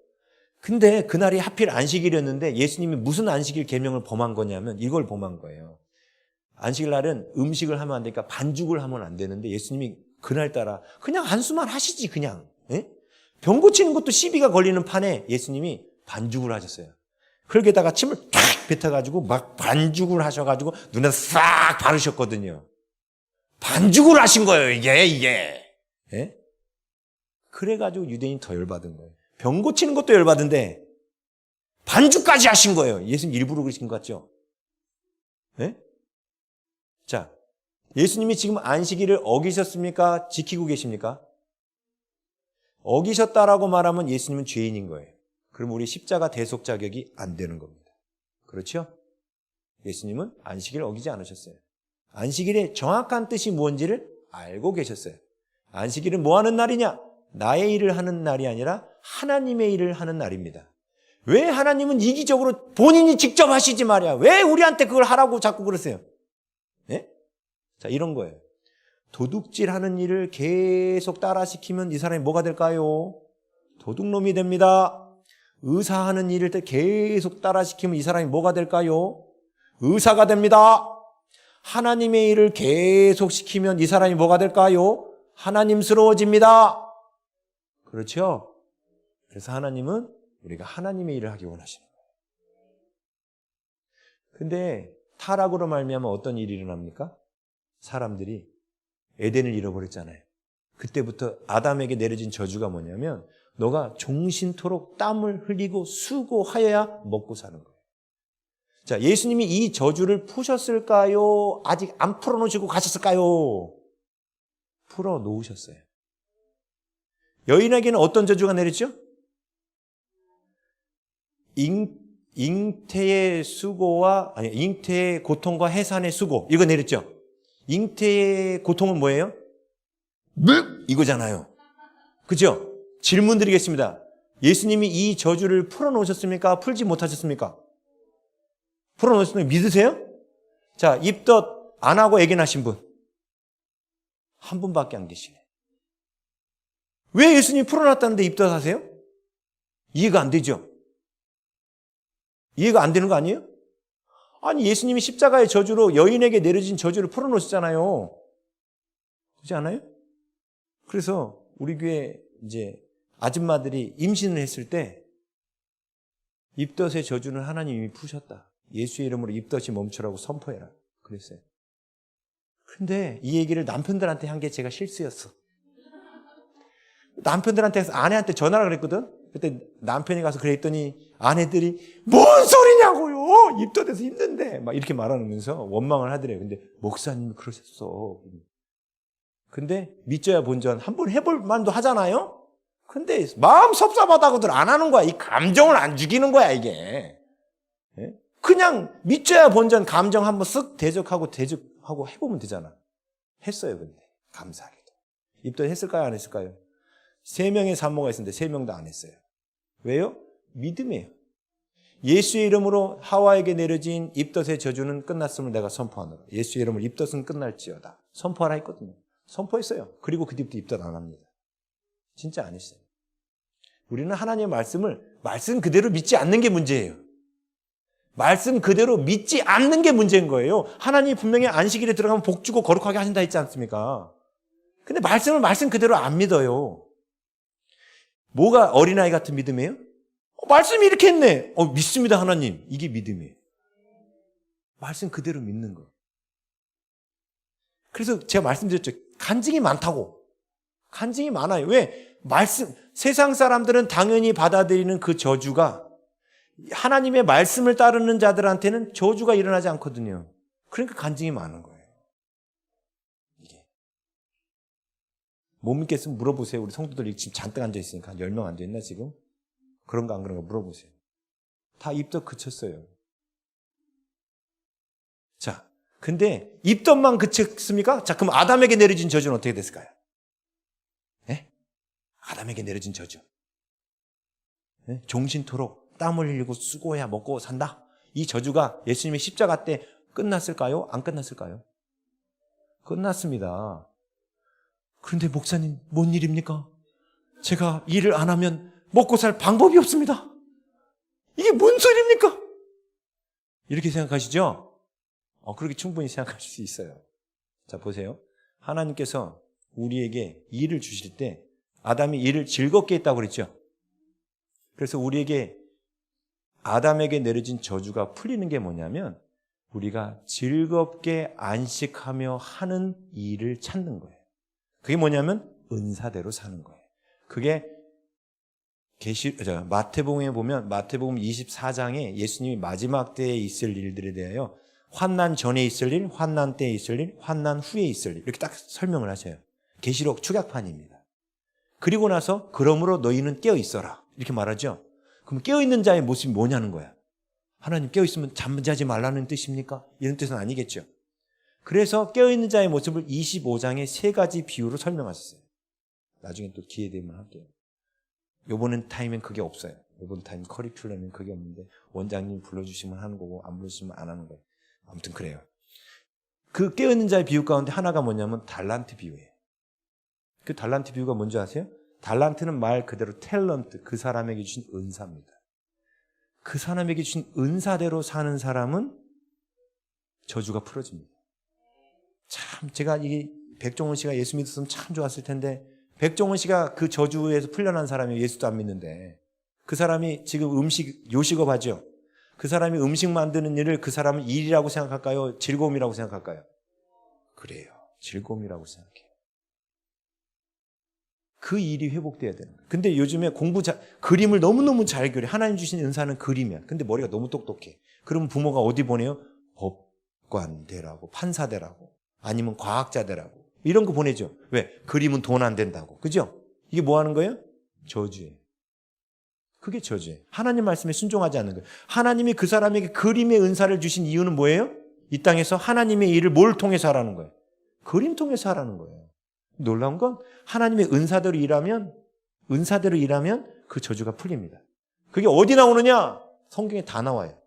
근데 그날이 하필 안식일이었는데 예수님이 무슨 안식일 계명을 범한 거냐면 이걸 범한 거예요. 안식일 날은 음식을 하면 안 되니까 반죽을 하면 안 되는데 예수님이 그날따라 그냥 한수만 하시지 그냥. 예? 병 고치는 것도 시비가 걸리는 판에 예수님이 반죽을 하셨어요. 흙에다가 침을 탁 뱉어가지고 막 반죽을 하셔가지고 눈에 싹 바르셨거든요. 반죽을 하신 거예요 이게. 예? 그래가지고 유대인이 더 열받은 거예요. 병 고치는 것도 열받은데 반죽까지 하신 거예요. 예수님 일부러 그러신 것 같죠? 예? 자, 예수님이 지금 안식일을 어기셨습니까? 지키고 계십니까? 어기셨다라고 말하면 예수님은 죄인인 거예요. 그럼 우리 십자가 대속 자격이 안 되는 겁니다. 그렇죠? 예수님은 안식일을 어기지 않으셨어요. 안식일의 정확한 뜻이 뭔지를 알고 계셨어요. 안식일은 뭐 하는 날이냐? 나의 일을 하는 날이 아니라 하나님의 일을 하는 날입니다. 왜 하나님은 이기적으로 본인이 직접 하시지 말이야? 왜 우리한테 그걸 하라고 자꾸 그러세요? 예? 자, 이런 거예요. 도둑질하는 일을 계속 따라시키면 이 사람이 뭐가 될까요? 도둑놈이 됩니다. 의사하는 일을 계속 따라시키면 이 사람이 뭐가 될까요? 의사가 됩니다. 하나님의 일을 계속 시키면 이 사람이 뭐가 될까요? 하나님스러워집니다. 그렇죠? 그래서 하나님은 우리가 하나님의 일을 하기 원하시는 거예요. 근데 타락으로 말미암아 어떤 일이 일어납니까? 사람들이 에덴을 잃어버렸잖아요. 그때부터 아담에게 내려진 저주가 뭐냐면 너가 종신토록 땀을 흘리고 수고하여야 먹고 사는 거예요. 자, 예수님이 이 저주를 푸셨을까요? 아직 안 풀어놓으시고 가셨을까요? 풀어놓으셨어요. 여인에게는 어떤 저주가 내렸죠? 잉태의 수고와 잉태의 고통과 해산의 수고 이거 내렸죠? 잉태의 고통은 뭐예요? 이거잖아요. 그죠? 질문 드리겠습니다. 예수님이 이 저주를 풀어놓으셨습니까? 풀지 못하셨습니까? 풀어놓으셨습니까? 믿으세요? 자, 입덧 안 하고 애기 낳으신 분. 한 분밖에 안 계시네. 왜 예수님이 풀어놨다는데 입덧하세요? 이해가 안 되죠? 이해가 안 되는 거 아니에요? 아니, 예수님이 십자가의 저주로 여인에게 내려진 저주를 풀어놓으셨잖아요. 그렇지 않아요? 그래서 우리 교회 이제 아줌마들이 임신을 했을 때 입덧의 저주는 하나님이 푸셨다. 예수의 이름으로 입덧이 멈추라고 선포해라. 그랬어요. 근데 이 얘기를 남편들한테 한 게 제가 실수였어. 남편들한테 아내한테 전화를 그랬거든. 그때 남편이 가서 그랬더니 아내들이 뭔 소리냐고요. 입덧해서 힘든데 막 이렇게 말하면서 원망을 하더래요. 근데 목사님이 그러셨어. 근데 믿져야 본전 한번 해볼 만도 하잖아요. 근데 마음 섭섭하다고들 안 하는 거야. 이 감정을 안 죽이는 거야 이게. 그냥 믿져야 본전 감정 한번 쓱 대적하고 해보면 되잖아. 했어요. 근데 감사하게도. 입덧 했을까요? 안 했을까요? 3명의 산모가 있었는데 3명도 안 했어요. 왜요? 믿음이에요. 예수의 이름으로 하와에게 내려진 입덧의 저주는 끝났음을 내가 선포하노라. 예수의 이름으로 입덧은 끝날지어다. 선포하라 했거든요. 선포했어요. 그리고 그 뒤부터 입덧 안 합니다. 진짜 안 했어요. 우리는 하나님의 말씀을 말씀 그대로 믿지 않는 게 문제예요. 말씀 그대로 믿지 않는 게 문제인 거예요. 하나님이 분명히 안식일에 들어가면 복 주고 거룩하게 하신다 했지 않습니까? 근데 말씀을 말씀 그대로 안 믿어요. 뭐가 어린아이 같은 믿음이에요? 말씀이 이렇게 했네. 믿습니다 하나님. 이게 믿음이에요. 말씀 그대로 믿는 거. 그래서 제가 말씀드렸죠. 간증이 많다고. 간증이 많아요. 왜? 세상 사람들은 당연히 받아들이는 그 저주가 하나님의 말씀을 따르는 자들한테는 저주가 일어나지 않거든요. 그러니까 간증이 많은 거예요. 이게. 못 믿겠으면 물어보세요. 우리 성도들이 지금 잔뜩 앉아있으니까 한 10명 앉아있나 지금? 그런가 안 그런가 물어보세요. 다 입덧 그쳤어요. 자, 근데 입덧만 그쳤습니까? 자, 그럼 아담에게 내려진 저주는 어떻게 됐을까요? 예? 아담에게 내려진 저주. 예? 종신토록 땀을 흘리고 수고해야 먹고 산다. 이 저주가 예수님의 십자가 때 끝났을까요? 안 끝났을까요? 끝났습니다. 그런데 목사님, 뭔 일입니까? 제가 일을 안 하면 먹고 살 방법이 없습니다. 이게 뭔 소리입니까? 이렇게 생각하시죠? 그렇게 충분히 생각하실 수 있어요. 자, 보세요. 하나님께서 우리에게 일을 주실 때 아담이 일을 즐겁게 했다고 그랬죠? 그래서 우리에게 아담에게 내려진 저주가 풀리는 게 뭐냐면 우리가 즐겁게 안식하며 하는 일을 찾는 거예요. 그게 뭐냐면 은사대로 사는 거예요. 그게 마태복음에 보면 마태복음 24장에 예수님이 마지막 때에 있을 일들에 대하여 환난 전에 있을 일, 환난 때에 있을 일, 환난 후에 있을 일 이렇게 딱 설명을 하셔요. 계시록 축약판입니다. 그리고 나서 그러므로 너희는 깨어 있어라 이렇게 말하죠. 그럼 깨어 있는 자의 모습이 뭐냐는 거야. 하나님 깨어 있으면 잠자지 말라는 뜻입니까? 이런 뜻은 아니겠죠. 그래서 깨어 있는 자의 모습을 25장에 3가지 비유로 설명하셨어요. 나중에 또 기회 되면 할게요. 요번 타임엔 그게 없어요. 요번 타임 커리큘럼엔 그게 없는데 원장님 불러주시면 하는 거고 안 불러주시면 안 하는 거예요. 아무튼 그래요. 그 깨어있는 자의 비유 가운데 하나가 뭐냐면 달란트 비유예요. 그 달란트 비유가 뭔지 아세요? 달란트는 말 그대로 탤런트, 그 사람에게 주신 은사입니다. 그 사람에게 주신 은사대로 사는 사람은 저주가 풀어집니다. 참 제가 이게 백종원 씨가 예수 믿었으면 참 좋았을 텐데 백종원 씨가 그 저주에서 풀려난 사람이 예수도 안 믿는데 그 사람이 지금 요식업 하죠. 그 사람이 음식 만드는 일을 그 사람은 일이라고 생각할까요? 즐거움이라고 생각할까요? 그래요. 즐거움이라고 생각해요. 그 일이 회복돼야 되는 거예요. 근데 요즘에 그림을 너무너무 잘 그려. 하나님 주신 은사는 그림이야. 근데 머리가 너무 똑똑해. 그러면 부모가 어디 보내요? 법관 되라고, 판사 되라고, 아니면 과학자 되라고. 이런 거 보내죠. 왜? 그림은 돈 안 된다고. 그죠? 이게 뭐 하는 거예요? 저주예요. 그게 저주예요. 하나님 말씀에 순종하지 않는 거예요. 하나님이 그 사람에게 그림의 은사를 주신 이유는 뭐예요? 이 땅에서 하나님의 일을 뭘 통해서 하라는 거예요? 그림 통해서 하라는 거예요. 놀라운 건 하나님의 은사대로 일하면 그 저주가 풀립니다. 그게 어디 나오느냐? 성경에 다 나와요.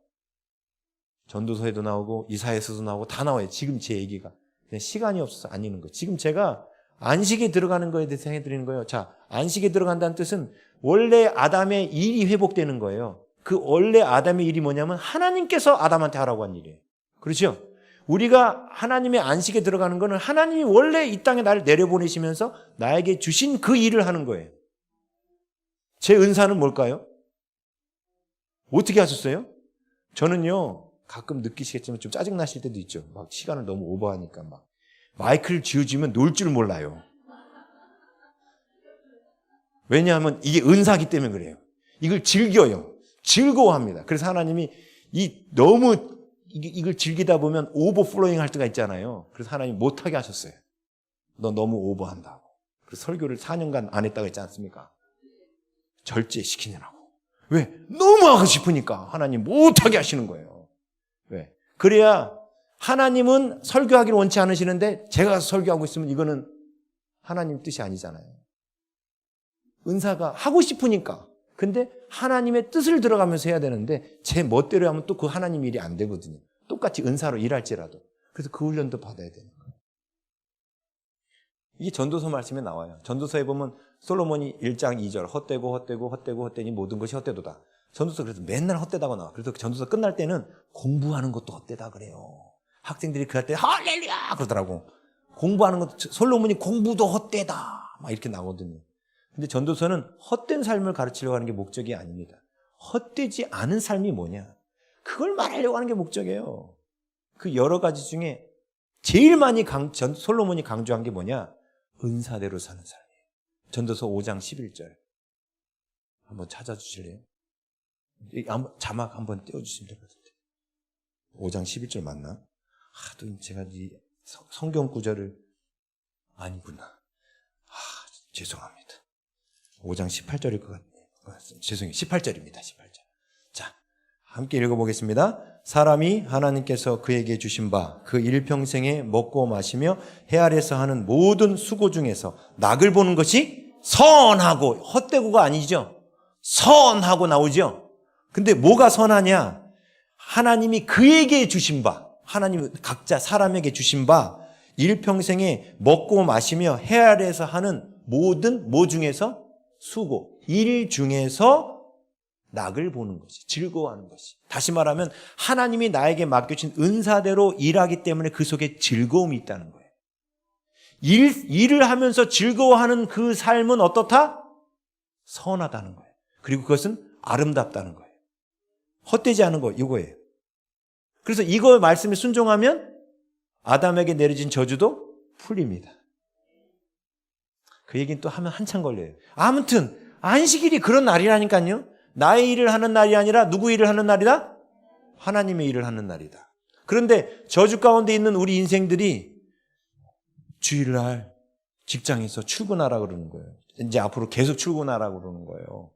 전도서에도 나오고 이사야서도 나오고 다 나와요. 지금 제 얘기가. 시간이 없어서 안 읽는 거예요. 지금 제가 안식에 들어가는 거에 대해서 해드리는 거예요. 자, 안식에 들어간다는 뜻은 원래 아담의 일이 회복되는 거예요. 그 원래 아담의 일이 뭐냐면 하나님께서 아담한테 하라고 한 일이에요. 그렇죠? 우리가 하나님의 안식에 들어가는 거는 하나님이 원래 이 땅에 나를 내려보내시면서 나에게 주신 그 일을 하는 거예요. 제 은사는 뭘까요? 어떻게 하셨어요? 저는요, 가끔 느끼시겠지만 좀 짜증나실 때도 있죠. 막 시간을 너무 오버하니까 막 마이크를 쥐어주면 놀 줄 몰라요. 왜냐하면 이게 은사기 때문에 그래요. 이걸 즐겨요. 즐거워합니다. 그래서 하나님이 이걸 즐기다 보면 오버플로잉 할 때가 있잖아요. 그래서 하나님 못하게 하셨어요. 너 너무 오버한다고. 그래서 설교를 4년간 안 했다고 했지 않습니까? 절제시키느라고. 왜? 너무 하고 싶으니까 하나님 못하게 하시는 거예요. 왜? 그래야 하나님은 설교하기를 원치 않으시는데 제가 설교하고 있으면 이거는 하나님 뜻이 아니잖아요. 은사가 하고 싶으니까. 근데 하나님의 뜻을 들어가면서 해야 되는데 제 멋대로 하면 또 그 하나님 일이 안 되거든요. 똑같이 은사로 일할지라도. 그래서 그 훈련도 받아야 되는 거예요. 이게 전도서 말씀에 나와요. 전도서에 보면 솔로몬이 1장 2절 헛되고 모든 것이 헛되도다. 전도서 그래서 맨날 헛되다고 나와. 그래서 전도서 끝날 때는 공부하는 것도 헛되다 그래요. 학생들이 그 할 때 할렐루야 그러더라고. 공부하는 것도 솔로몬이 공부도 헛되다 막 이렇게 나오거든요. 근데 전도서는 헛된 삶을 가르치려고 하는 게 목적이 아닙니다. 헛되지 않은 삶이 뭐냐? 그걸 말하려고 하는 게 목적이에요. 그 여러 가지 중에 제일 많이 솔로몬이 강조한 게 뭐냐? 은사대로 사는 삶이에요. 전도서 5장 11절. 한번 찾아주실래요? 자막 한번 띄워주시면 될 것 같은데. 5장 11절 맞나? 또 제가 이 성경 구절을 아니구나. 죄송합니다. 5장 18절일 것 같네요. 죄송해요. 18절입니다. 18절. 자, 함께 읽어보겠습니다. 사람이 하나님께서 그에게 주신 바 그 일평생에 먹고 마시며 해 아래서 하는 모든 수고 중에서 낙을 보는 것이 선하고, 헛되고가 아니죠. 선하고 나오죠. 근데 뭐가 선하냐? 하나님이 그에게 주신 바, 하나님 각자 사람에게 주신 바 일평생에 먹고 마시며 해 아래서 하는 모든 뭐 중에서? 수고, 일 중에서 낙을 보는 것이, 즐거워하는 것이. 다시 말하면 하나님이 나에게 맡겨진 은사대로 일하기 때문에 그 속에 즐거움이 있다는 거예요. 일을 하면서 즐거워하는 그 삶은 어떻다? 선하다는 거예요. 그리고 그것은 아름답다는 거예요. 헛되지 않은 거, 이거예요. 그래서 이거 말씀에 순종하면 아담에게 내려진 저주도 풀립니다. 그 얘기는 또 하면 한참 걸려요. 아무튼 안식일이 그런 날이라니까요. 나의 일을 하는 날이 아니라 누구 일을 하는 날이다? 하나님의 일을 하는 날이다. 그런데 저주 가운데 있는 우리 인생들이 주일날 직장에서 출근하라 그러는 거예요. 이제 앞으로 계속 출근하라고 그러는 거예요.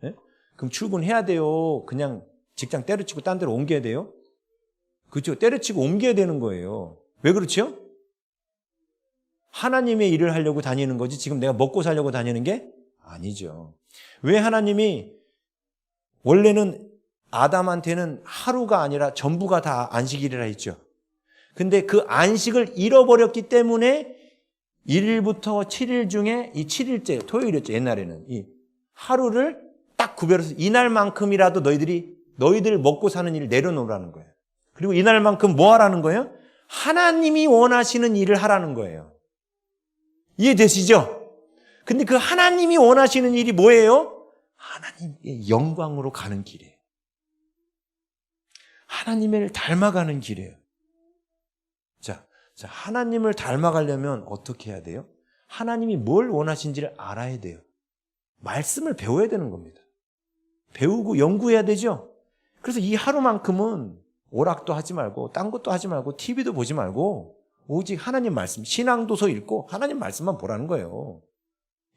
네? 그럼 출근해야 돼요. 그냥 직장 때려치고 딴 데로 옮겨야 돼요? 그렇죠. 때려치고 옮겨야 되는 거예요. 왜 그렇죠? 하나님의 일을 하려고 다니는 거지 지금 내가 먹고 살려고 다니는 게 아니죠. 왜 하나님이 원래는 아담한테는 하루가 아니라 전부가 다 안식일이라 했죠. 근데 그 안식을 잃어버렸기 때문에 1일부터 7일 중에 이 7일째, 토요일이었죠. 옛날에는. 이 하루를 딱 구별해서 이날만큼이라도 너희들 먹고 사는 일을 내려놓으라는 거예요. 그리고 이날만큼 뭐 하라는 거예요? 하나님이 원하시는 일을 하라는 거예요. 이해되시죠? 근데 그 하나님이 원하시는 일이 뭐예요? 하나님의 영광으로 가는 길이에요. 하나님을 닮아가는 길이에요. 자, 하나님을 닮아가려면 어떻게 해야 돼요? 하나님이 뭘 원하신지를 알아야 돼요. 말씀을 배워야 되는 겁니다. 배우고 연구해야 되죠? 그래서 이 하루만큼은 오락도 하지 말고 딴 것도 하지 말고 TV도 보지 말고 오직 하나님 말씀, 신앙도서 읽고 하나님 말씀만 보라는 거예요.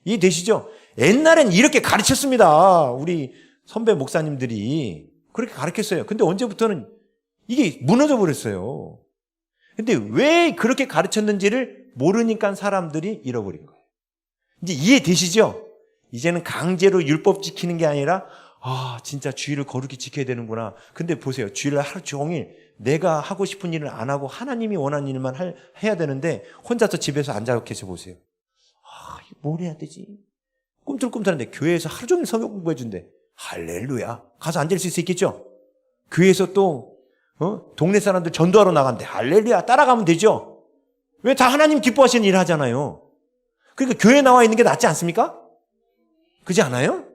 이해되시죠? 옛날엔 이렇게 가르쳤습니다. 우리 선배 목사님들이 그렇게 가르쳤어요. 근데 언제부터는 이게 무너져 버렸어요. 근데 왜 그렇게 가르쳤는지를 모르니까 사람들이 잃어버린 거예요. 이제 이해되시죠? 이제는 강제로 율법 지키는 게 아니라 진짜 주일을 거룩히 지켜야 되는구나. 근데 보세요. 주일날 하루 종일 내가 하고 싶은 일을 안 하고 하나님이 원하는 일만 해야 되는데 혼자서 집에서 앉아 계셔 보세요. 뭘 해야 되지? 꿈틀꿈틀한데 교회에서 하루 종일 성경 공부해 준대. 할렐루야. 가서 앉을 수 있겠죠? 교회에서 또 동네 사람들 전도하러 나간대. 할렐루야. 따라가면 되죠? 왜 다 하나님 기뻐하시는 일을 하잖아요. 그러니까 교회에 나와 있는 게 낫지 않습니까? 그렇지 않아요?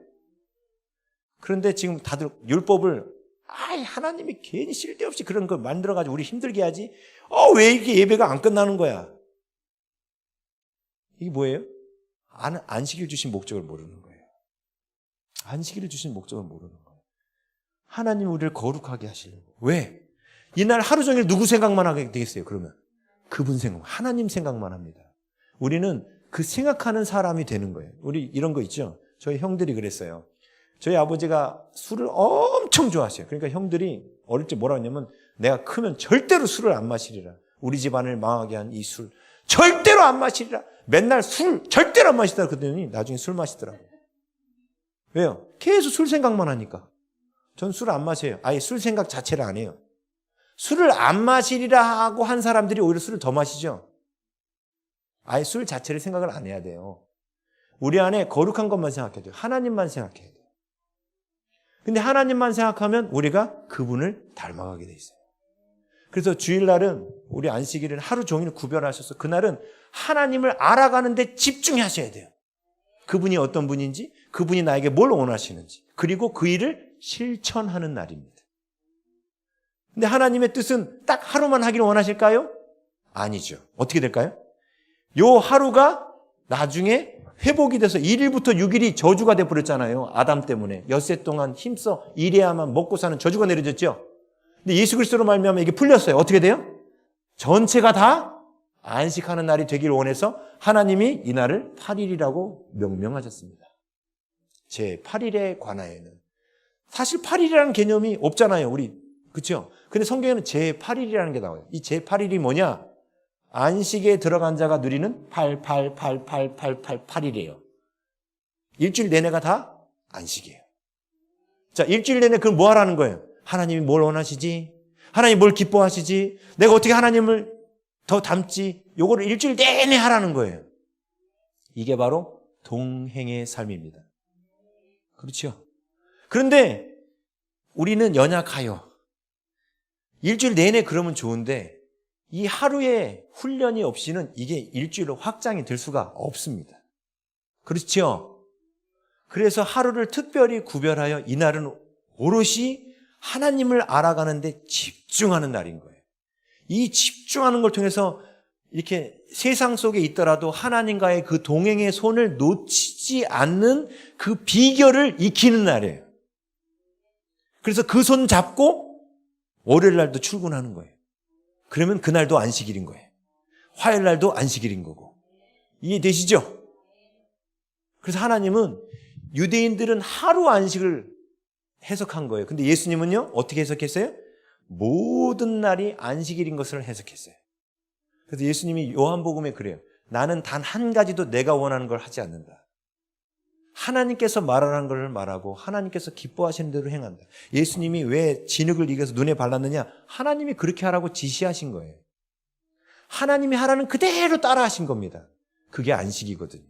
그런데 지금 다들 율법을 하나님이 괜히 쓸데없이 그런 걸 만들어가지고 우리 힘들게 하지. 왜 이렇게 예배가 안 끝나는 거야? 이게 뭐예요? 안식일 주신 목적을 모르는 거예요. 안식일을 주신 목적을 모르는 거예요. 하나님 우리를 거룩하게 하시려고. 왜? 이날 하루 종일 누구 생각만 하게 되겠어요? 그러면 그분 생각, 하나님 생각만 합니다. 우리는 그 생각하는 사람이 되는 거예요. 우리 이런 거 있죠? 저희 형들이 그랬어요. 저희 아버지가 술을 엄청 좋아하셔요. 그러니까 형들이 어릴 때 뭐라 했냐면 내가 크면 절대로 술을 안 마시리라. 우리 집안을 망하게 한 이 술 절대로 안 마시리라. 맨날 술 절대로 안 마시더라. 그러더니 나중에 술 마시더라고요. 왜요? 계속 술 생각만 하니까. 전 술 안 마셔요. 아예 술 생각 자체를 안 해요. 술을 안 마시리라 하고 한 사람들이 오히려 술을 더 마시죠. 아예 술 자체를 생각을 안 해야 돼요. 우리 안에 거룩한 것만 생각해야 돼요. 하나님만 생각해야 돼요. 근데 하나님만 생각하면 우리가 그분을 닮아가게 돼 있어요. 그래서 주일날은 우리 안식일은 하루 종일 구별하셔서 그날은 하나님을 알아가는 데 집중하셔야 돼요. 그분이 어떤 분인지, 그분이 나에게 뭘 원하시는지, 그리고 그 일을 실천하는 날입니다. 근데 하나님의 뜻은 딱 하루만 하기를 원하실까요? 아니죠. 어떻게 될까요? 요 하루가 나중에 회복이 돼서 1일부터 6일이 저주가 돼버렸잖아요. 아담 때문에. 엿새 동안 힘써 일해야만 먹고 사는 저주가 내려졌죠. 근데 예수 그리스도로 말미암아 이게 풀렸어요. 어떻게 돼요? 전체가 다 안식하는 날이 되길 원해서 하나님이 이 날을 8일이라고 명명하셨습니다. 제 8일에 관하여는. 사실 8일이라는 개념이 없잖아요. 우리. 그렇죠? 근데 성경에는 제 8일이라는 게 나와요. 이 제 8일이 뭐냐? 안식에 들어간 자가 누리는 8일이에요. 일주일 내내가 다 안식이에요. 자, 일주일 내내 그럼 뭐 하라는 거예요? 하나님이 뭘 원하시지? 하나님이 뭘 기뻐하시지? 내가 어떻게 하나님을 더 닮지? 요거를 일주일 내내 하라는 거예요. 이게 바로 동행의 삶입니다. 그렇죠? 그런데 우리는 연약하여. 일주일 내내 그러면 좋은데 이 하루의 훈련이 없이는 이게 일주일로 확장이 될 수가 없습니다. 그렇죠? 그래서 하루를 특별히 구별하여 이날은 오롯이 하나님을 알아가는데 집중하는 날인 거예요. 이 집중하는 걸 통해서 이렇게 세상 속에 있더라도 하나님과의 그 동행의 손을 놓치지 않는 그 비결을 익히는 날이에요. 그래서 그 손 잡고 월요일 날도 출근하는 거예요. 그러면 그날도 안식일인 거예요. 화요일 날도 안식일인 거고. 이해되시죠? 그래서 하나님은 유대인들은 하루 안식을 해석한 거예요. 근데 예수님은요, 어떻게 해석했어요? 모든 날이 안식일인 것을 해석했어요. 그래서 예수님이 요한복음에 그래요. 나는 단 한 가지도 내가 원하는 걸 하지 않는다. 하나님께서 말하는 걸 말하고 하나님께서 기뻐하시는 대로 행한다. 예수님이 왜 진흙을 이겨서 눈에 발랐느냐? 하나님이 그렇게 하라고 지시하신 거예요. 하나님이 하라는 그대로 따라 하신 겁니다. 그게 안식이거든요.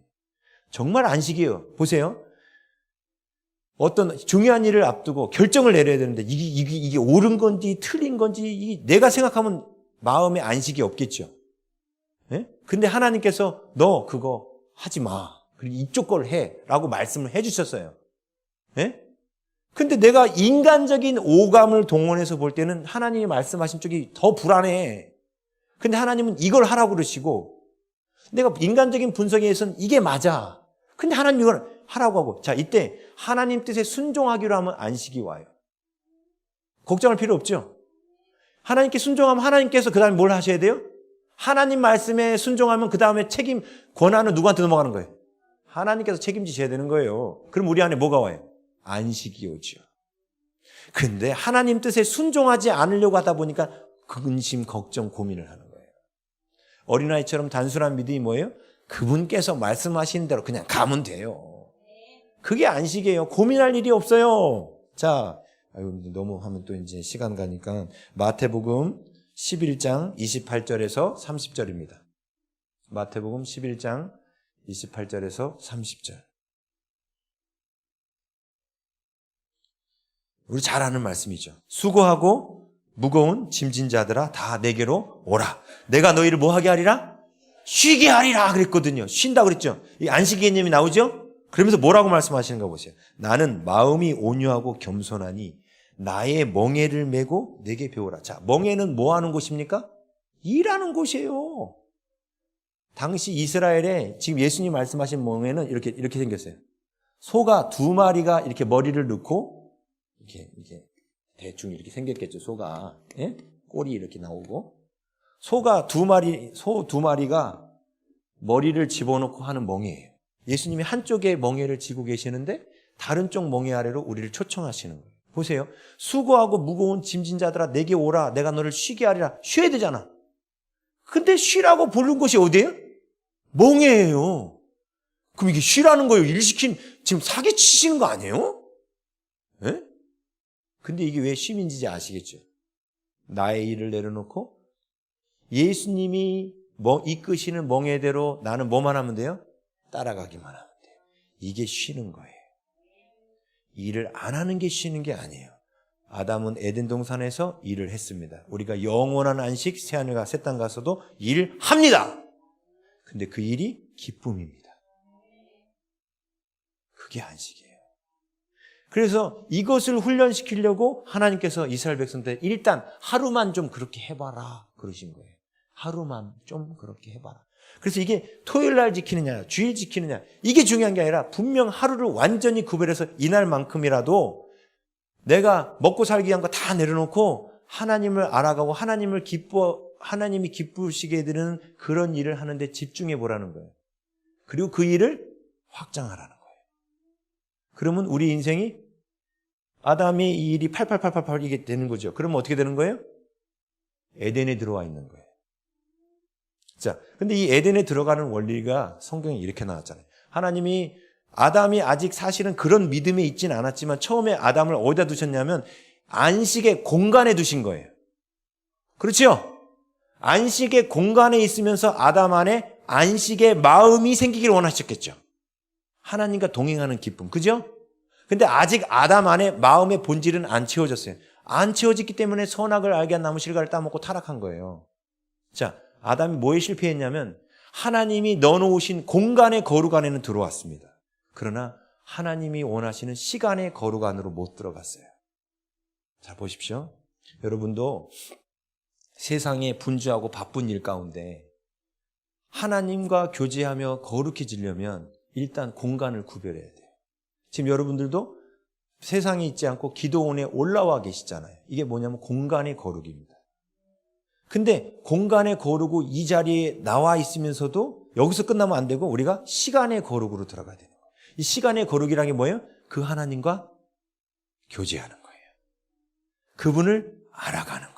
정말 안식이에요. 보세요. 어떤 중요한 일을 앞두고 결정을 내려야 되는데 이게 옳은 건지 틀린 건지 내가 생각하면 마음에 안식이 없겠죠. 예? 근데 하나님께서 너 그거 하지 마. 그리고 이쪽 걸 해. 라고 말씀을 해 주셨어요. 예? 근데 내가 인간적인 오감을 동원해서 볼 때는 하나님이 말씀하신 쪽이 더 불안해. 근데 하나님은 이걸 하라고 그러시고 내가 인간적인 분석에 의해서는 이게 맞아. 근데 하나님 이걸 하라고 하고. 자, 이때 하나님 뜻에 순종하기로 하면 안식이 와요. 걱정할 필요 없죠? 하나님께 순종하면 하나님께서 그 다음에 뭘 하셔야 돼요? 하나님 말씀에 순종하면 그 다음에 책임, 권한은 누구한테 넘어가는 거예요? 하나님께서 책임지셔야 되는 거예요. 그럼 우리 안에 뭐가 와요? 안식이 오죠. 근데 하나님 뜻에 순종하지 않으려고 하다 보니까 근심, 걱정, 고민을 하는 거예요. 어린아이처럼 단순한 믿음이 뭐예요? 그분께서 말씀하신 대로 그냥 가면 돼요. 그게 안식이에요. 고민할 일이 없어요. 자, 너무 하면 또 이제 시간 가니까 마태복음 11장 28절에서 30절입니다. 마태복음 11장 28절에서 30절. 우리 잘 아는 말씀이죠. 수고하고 무거운 짐진 자들아 다 내게로 오라. 내가 너희를 뭐 하게 하리라? 쉬게 하리라 그랬거든요. 쉰다 그랬죠. 이 안식 개념이 나오죠? 그러면서 뭐라고 말씀하시는가 보세요. 나는 마음이 온유하고 겸손하니 나의 멍에를 메고 내게 배우라. 자, 멍에는 뭐 하는 곳입니까? 일하는 곳이에요. 당시 이스라엘에 지금 예수님 말씀하신 멍에는 이렇게 생겼어요. 소가 2마리가 이렇게 머리를 넣고 이렇게 대충 이렇게 생겼겠죠. 소가. 예? 꼬리 이렇게 나오고. 소 2마리가 머리를 집어넣고 하는 멍에예요. 예수님이 한쪽에 멍에를 쥐고 계시는데 다른 쪽 멍에 아래로 우리를 초청하시는 거예요. 보세요. 수고하고 무거운 짐진 자들아 내게 오라. 내가 너를 쉬게 하리라. 쉬어야 되잖아. 근데 쉬라고 부른 곳이 어디예요? 멍에예요. 그럼 이게 쉬라는 거예요. 지금 사기치시는 거 아니에요? 예? 근데 이게 왜 쉼인지 아시겠죠? 나의 일을 내려놓고 예수님이 이끄시는 멍에대로 나는 뭐만 하면 돼요? 따라가기만 하면 돼요. 이게 쉬는 거예요. 일을 안 하는 게 쉬는 게 아니에요. 아담은 에덴 동산에서 일을 했습니다. 우리가 영원한 안식 새하늘과 새 땅 가서도 일합니다. 근데 그 일이 기쁨입니다. 그게 안식이에요. 그래서 이것을 훈련시키려고 하나님께서 이스라엘 백성들 일단 하루만 좀 그렇게 해봐라 그러신 거예요. 하루만 좀 그렇게 해봐라. 그래서 이게 토요일 날 지키느냐, 주일 지키느냐, 이게 중요한 게 아니라 분명 하루를 완전히 구별해서 이날만큼이라도 내가 먹고 살기 위한 거 다 내려놓고 하나님을 알아가고 하나님이 기쁘시게 되는 그런 일을 하는데 집중해 보라는 거예요. 그리고 그 일을 확장하라는 거예요. 그러면 우리 인생이 아담이 이 일이 8888 이게 되는 거죠. 그러면 어떻게 되는 거예요? 에덴에 들어와 있는 거예요. 자, 근데 이 에덴에 들어가는 원리가 성경에 이렇게 나왔잖아요. 하나님이 아담이 아직 사실은 그런 믿음에 있지는 않았지만 처음에 아담을 어디다 두셨냐면 안식의 공간에 두신 거예요. 그렇죠? 안식의 공간에 있으면서 아담 안에 안식의 마음이 생기기를 원하셨겠죠. 하나님과 동행하는 기쁨. 그죠? 근데 아직 아담 안에 마음의 본질은 안 채워졌어요. 안 채워졌기 때문에 선악을 알게 한 나무 실과를 따먹고 타락한 거예요. 자, 아담이 뭐에 실패했냐면 하나님이 넣어놓으신 공간의 거룩 안에는 들어왔습니다. 그러나 하나님이 원하시는 시간의 거룩 안으로 못 들어갔어요. 자, 보십시오. 여러분도 세상에 분주하고 바쁜 일 가운데 하나님과 교제하며 거룩해지려면 일단 공간을 구별해야 돼요. 지금 여러분들도 세상에 있지 않고 기도원에 올라와 계시잖아요. 이게 뭐냐면 공간의 거룩입니다. 근데 공간의 거룩고 이 자리에 나와 있으면서도 여기서 끝나면 안 되고 우리가 시간의 거룩으로 들어가야 되는 거예요. 이 시간의 거룩이라는 게 뭐예요? 그 하나님과 교제하는 거예요. 그분을 알아가는 거예요.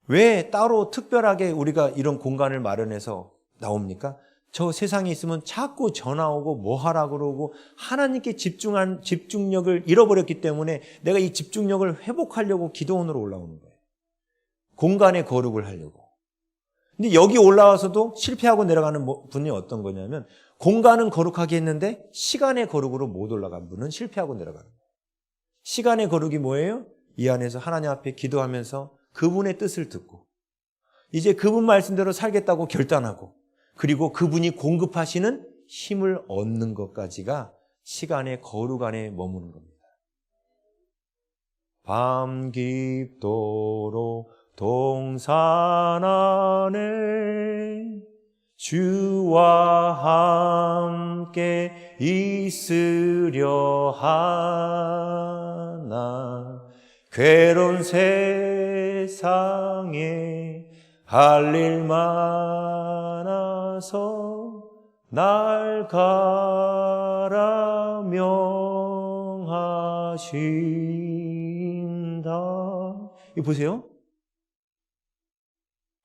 왜 따로 특별하게 우리가 이런 공간을 마련해서 나옵니까? 저 세상에 있으면 자꾸 전화 오고 뭐 하라 그러고 하나님께 집중한 집중력을 잃어버렸기 때문에 내가 이 집중력을 회복하려고 기도원으로 올라오는 거예요. 공간의 거룩을 하려고. 근데 여기 올라와서도 실패하고 내려가는 분이 어떤 거냐면 공간은 거룩하게 했는데 시간의 거룩으로 못 올라간 분은 실패하고 내려가는 거예요. 시간의 거룩이 뭐예요? 이 안에서 하나님 앞에 기도하면서 그분의 뜻을 듣고 이제 그분 말씀대로 살겠다고 결단하고 그리고 그분이 공급하시는 힘을 얻는 것까지가 시간의 거룩 안에 머무는 겁니다. 밤 깊도록 동산 안에 주와 함께 있으려 하나 괴로운 세상에 할 일 많아서 날 가라 명하신다. 이거 보세요.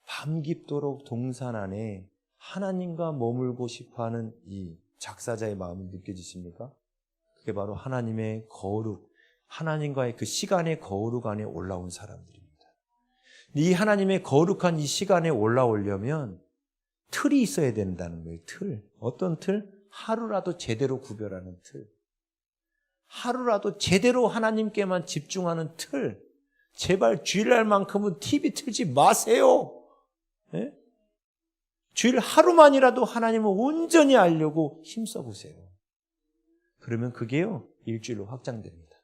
밤 깊도록 동산 안에 하나님과 머물고 싶어하는 이 작사자의 마음이 느껴지십니까? 그게 바로 하나님의 거룩, 하나님과의 그 시간의 거룩 안에 올라온 사람들입니다. 이 하나님의 거룩한 이 시간에 올라오려면 틀이 있어야 된다는 거예요. 틀. 어떤 틀? 하루라도 제대로 구별하는 틀. 하루라도 제대로 하나님께만 집중하는 틀. 제발 주일날만큼은 TV 틀지 마세요. 네? 주일 하루만이라도 하나님을 온전히 알려고 힘써 보세요. 그러면 그게요, 일주일로 확장됩니다.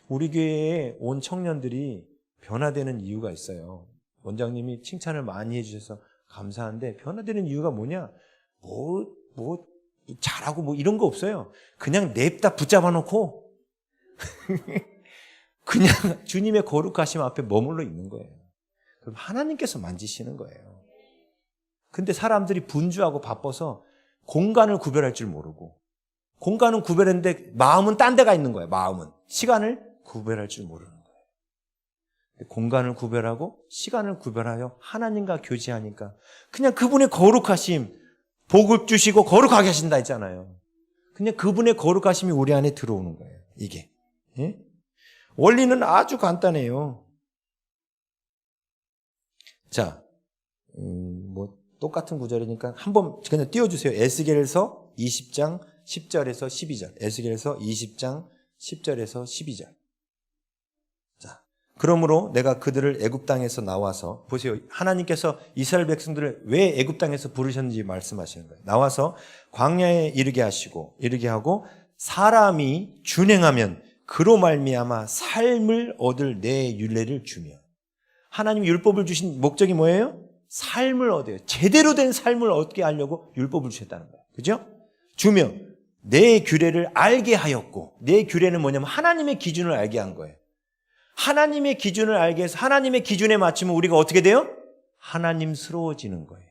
우리 교회에 온 청년들이 변화되는 이유가 있어요. 원장님이 칭찬을 많이 해주셔서 감사한데 변화되는 이유가 뭐냐? 잘하고 이런 거 없어요. 그냥 냅다 붙잡아 놓고 그냥 주님의 거룩하심 앞에 머물러 있는 거예요. 그럼 하나님께서 만지시는 거예요. 근데 사람들이 분주하고 바빠서 공간을 구별할 줄 모르고 공간은 구별했는데 마음은 딴 데가 있는 거예요. 마음은. 시간을 구별할 줄 모르는 거예요. 공간을 구별하고 시간을 구별하여 하나님과 교제하니까 그냥 그분의 거룩하심, 복을 주시고 거룩하게 하신다 했잖아요. 그냥 그분의 거룩하심이 우리 안에 들어오는 거예요. 이게. 예? 원리는 아주 간단해요. 자, 똑같은 구절이니까 한번 그냥 띄워주세요. 에스겔서 20장 10절에서 12절. 에스겔서 20장 10절에서 12절. 자, 그러므로 내가 그들을 애굽 땅에서 나와서 보세요. 하나님께서 이스라엘 백성들을 왜 애굽 땅에서 부르셨는지 말씀하시는 거예요. 나와서 광야에 이르게 하고 사람이 준행하면 그로 말미암아 삶을 얻을 내 율례를 주며 하나님 율법을 주신 목적이 뭐예요? 삶을 얻어요. 제대로 된 삶을 얻게 하려고 율법을 주셨다는 거예요. 그죠? 주며 내 규례를 알게 하였고, 내 규례는 뭐냐면 하나님의 기준을 알게 한 거예요. 하나님의 기준을 알게 해서 하나님의 기준에 맞추면 우리가 어떻게 돼요? 하나님스러워지는 거예요.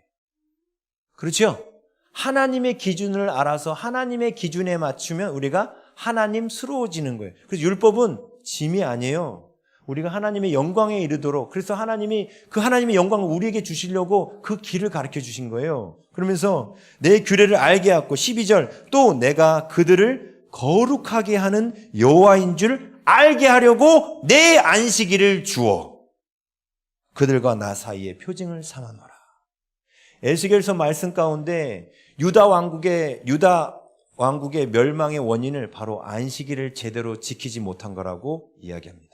그렇죠? 하나님의 기준을 알아서 하나님의 기준에 맞추면 우리가 하나님스러워지는 거예요. 그래서 율법은 짐이 아니에요. 우리가 하나님의 영광에 이르도록, 그래서 하나님이 그 하나님의 영광을 우리에게 주시려고 그 길을 가르쳐 주신 거예요. 그러면서 내 규례를 알게 하고, 12절, 또 내가 그들을 거룩하게 하는 여호와인 줄 알게 하려고 내 안식일을 주어 그들과 나 사이에 표징을 삼아놓으라. 에스겔서 말씀 가운데 유다 왕국의 멸망의 원인을 바로 안식일을 제대로 지키지 못한 거라고 이야기합니다.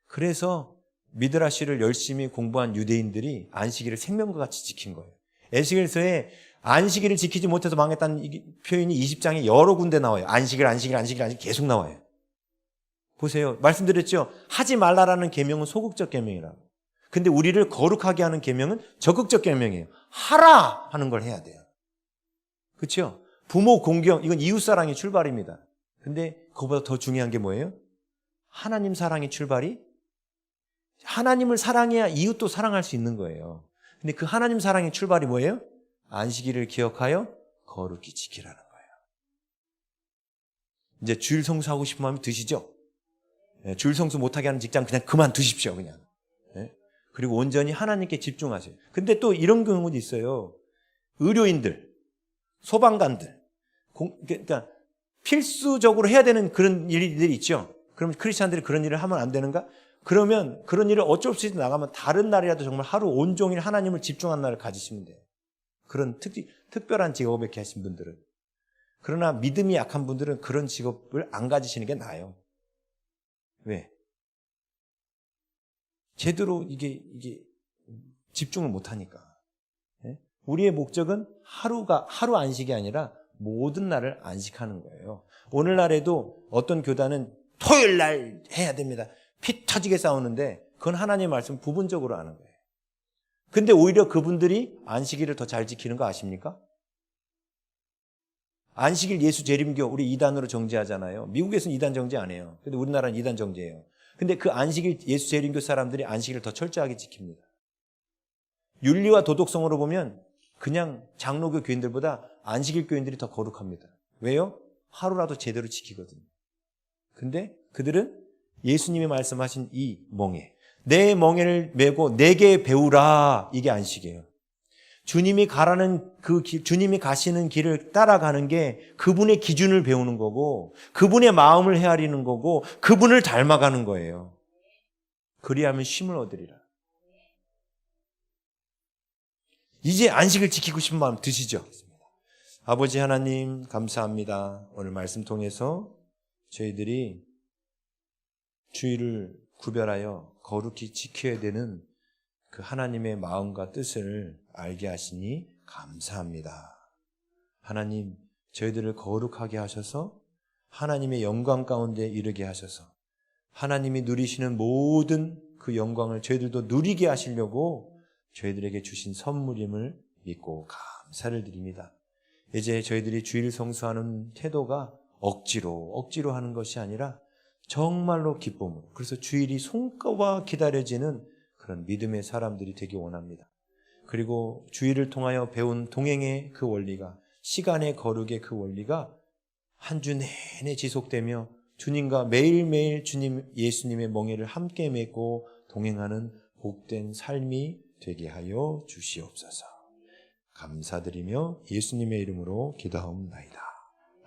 그래서 미드라시를 열심히 공부한 유대인들이 안식일을 생명과 같이 지킨 거예요. 에스겔서에 안식일을 지키지 못해서 망했다는 표현이 20장에 여러 군데 나와요. 안식일 계속 나와요. 보세요. 말씀드렸죠. 하지 말라라는 계명은 소극적 계명이라고. 근데 우리를 거룩하게 하는 계명은 적극적 계명이에요. 하라 하는 걸 해야 돼요. 그렇죠? 부모 공경, 이건 이웃 사랑의 출발입니다. 근데 그거보다 더 중요한 게 뭐예요? 하나님 사랑의 출발이, 하나님을 사랑해야 이웃도 사랑할 수 있는 거예요. 근데 그 하나님 사랑의 출발이 뭐예요? 안식일을 기억하여 거룩히 지키라는 거예요. 이제 주일 성수하고 싶은 마음이 드시죠? 주일 성수 못하게 하는 직장 그냥 그만두십시오, 그냥. 그리고 온전히 하나님께 집중하세요. 근데 또 이런 경우도 있어요. 의료인들, 소방관들, 그러니까 필수적으로 해야 되는 그런 일들이 있죠. 그럼 크리스찬들이 그런 일을 하면 안 되는가? 그러면 그런 일을 어쩔 수 없이 나가면 다른 날이라도 정말 하루 온종일 하나님을 집중한 날을 가지시면 돼요. 그런 특별한 직업에 계신 분들은. 그러나 믿음이 약한 분들은 그런 직업을 안 가지시는 게 나아요. 왜? 제대로 이게 집중을 못하니까. 우리의 목적은 하루 안식이 아니라 모든 날을 안식하는 거예요. 오늘날에도 어떤 교단은 토요일 날 해야 됩니다. 피 터지게 싸우는데 그건 하나님의 말씀 부분적으로 하는 거예요. 근데 오히려 그분들이 안식일을 더 잘 지키는 거 아십니까? 안식일 예수 재림교 우리 2단으로 정죄하잖아요. 미국에서는 2단 정죄 안 해요. 근데 우리나라는 2단 정죄예요. 근데 그 안식일 예수 재림교 사람들이 안식일을 더 철저하게 지킵니다. 윤리와 도덕성으로 보면 그냥 장로교 교인들보다 안식일 교인들이 더 거룩합니다. 왜요? 하루라도 제대로 지키거든요. 근데 그들은 예수님이 말씀하신 이 멍에, 내 멍에를 메고 내게 배우라, 이게 안식이에요. 주님이 가라는 그 길, 주님이 가시는 길을 따라가는 게 그분의 기준을 배우는 거고, 그분의 마음을 헤아리는 거고, 그분을 닮아가는 거예요. 그리하면 쉼을 얻으리라. 이제 안식을 지키고 싶은 마음 드시죠? 아버지 하나님 감사합니다. 오늘 말씀 통해서 저희들이 주일을 구별하여 거룩히 지켜야 되는 그 하나님의 마음과 뜻을 알게 하시니 감사합니다. 하나님, 저희들을 거룩하게 하셔서 하나님의 영광 가운데 이르게 하셔서 하나님이 누리시는 모든 그 영광을 저희들도 누리게 하시려고 저희들에게 주신 선물임을 믿고 감사를 드립니다. 이제 저희들이 주일 성수하는 태도가 억지로 하는 것이 아니라 정말로 기쁨으로, 그래서 주일이 손꼽아 기다려지는 그런 믿음의 사람들이 되기 원합니다. 그리고 주일을 통하여 배운 동행의 그 원리가, 시간의 거룩의 그 원리가 한 주 내내 지속되며 주님과 매일매일 예수님의 멍에를 함께 맺고 동행하는 복된 삶이 되게 하여 주시옵소서. 감사드리며 예수님의 이름으로 기도하옵나이다.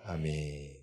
아멘.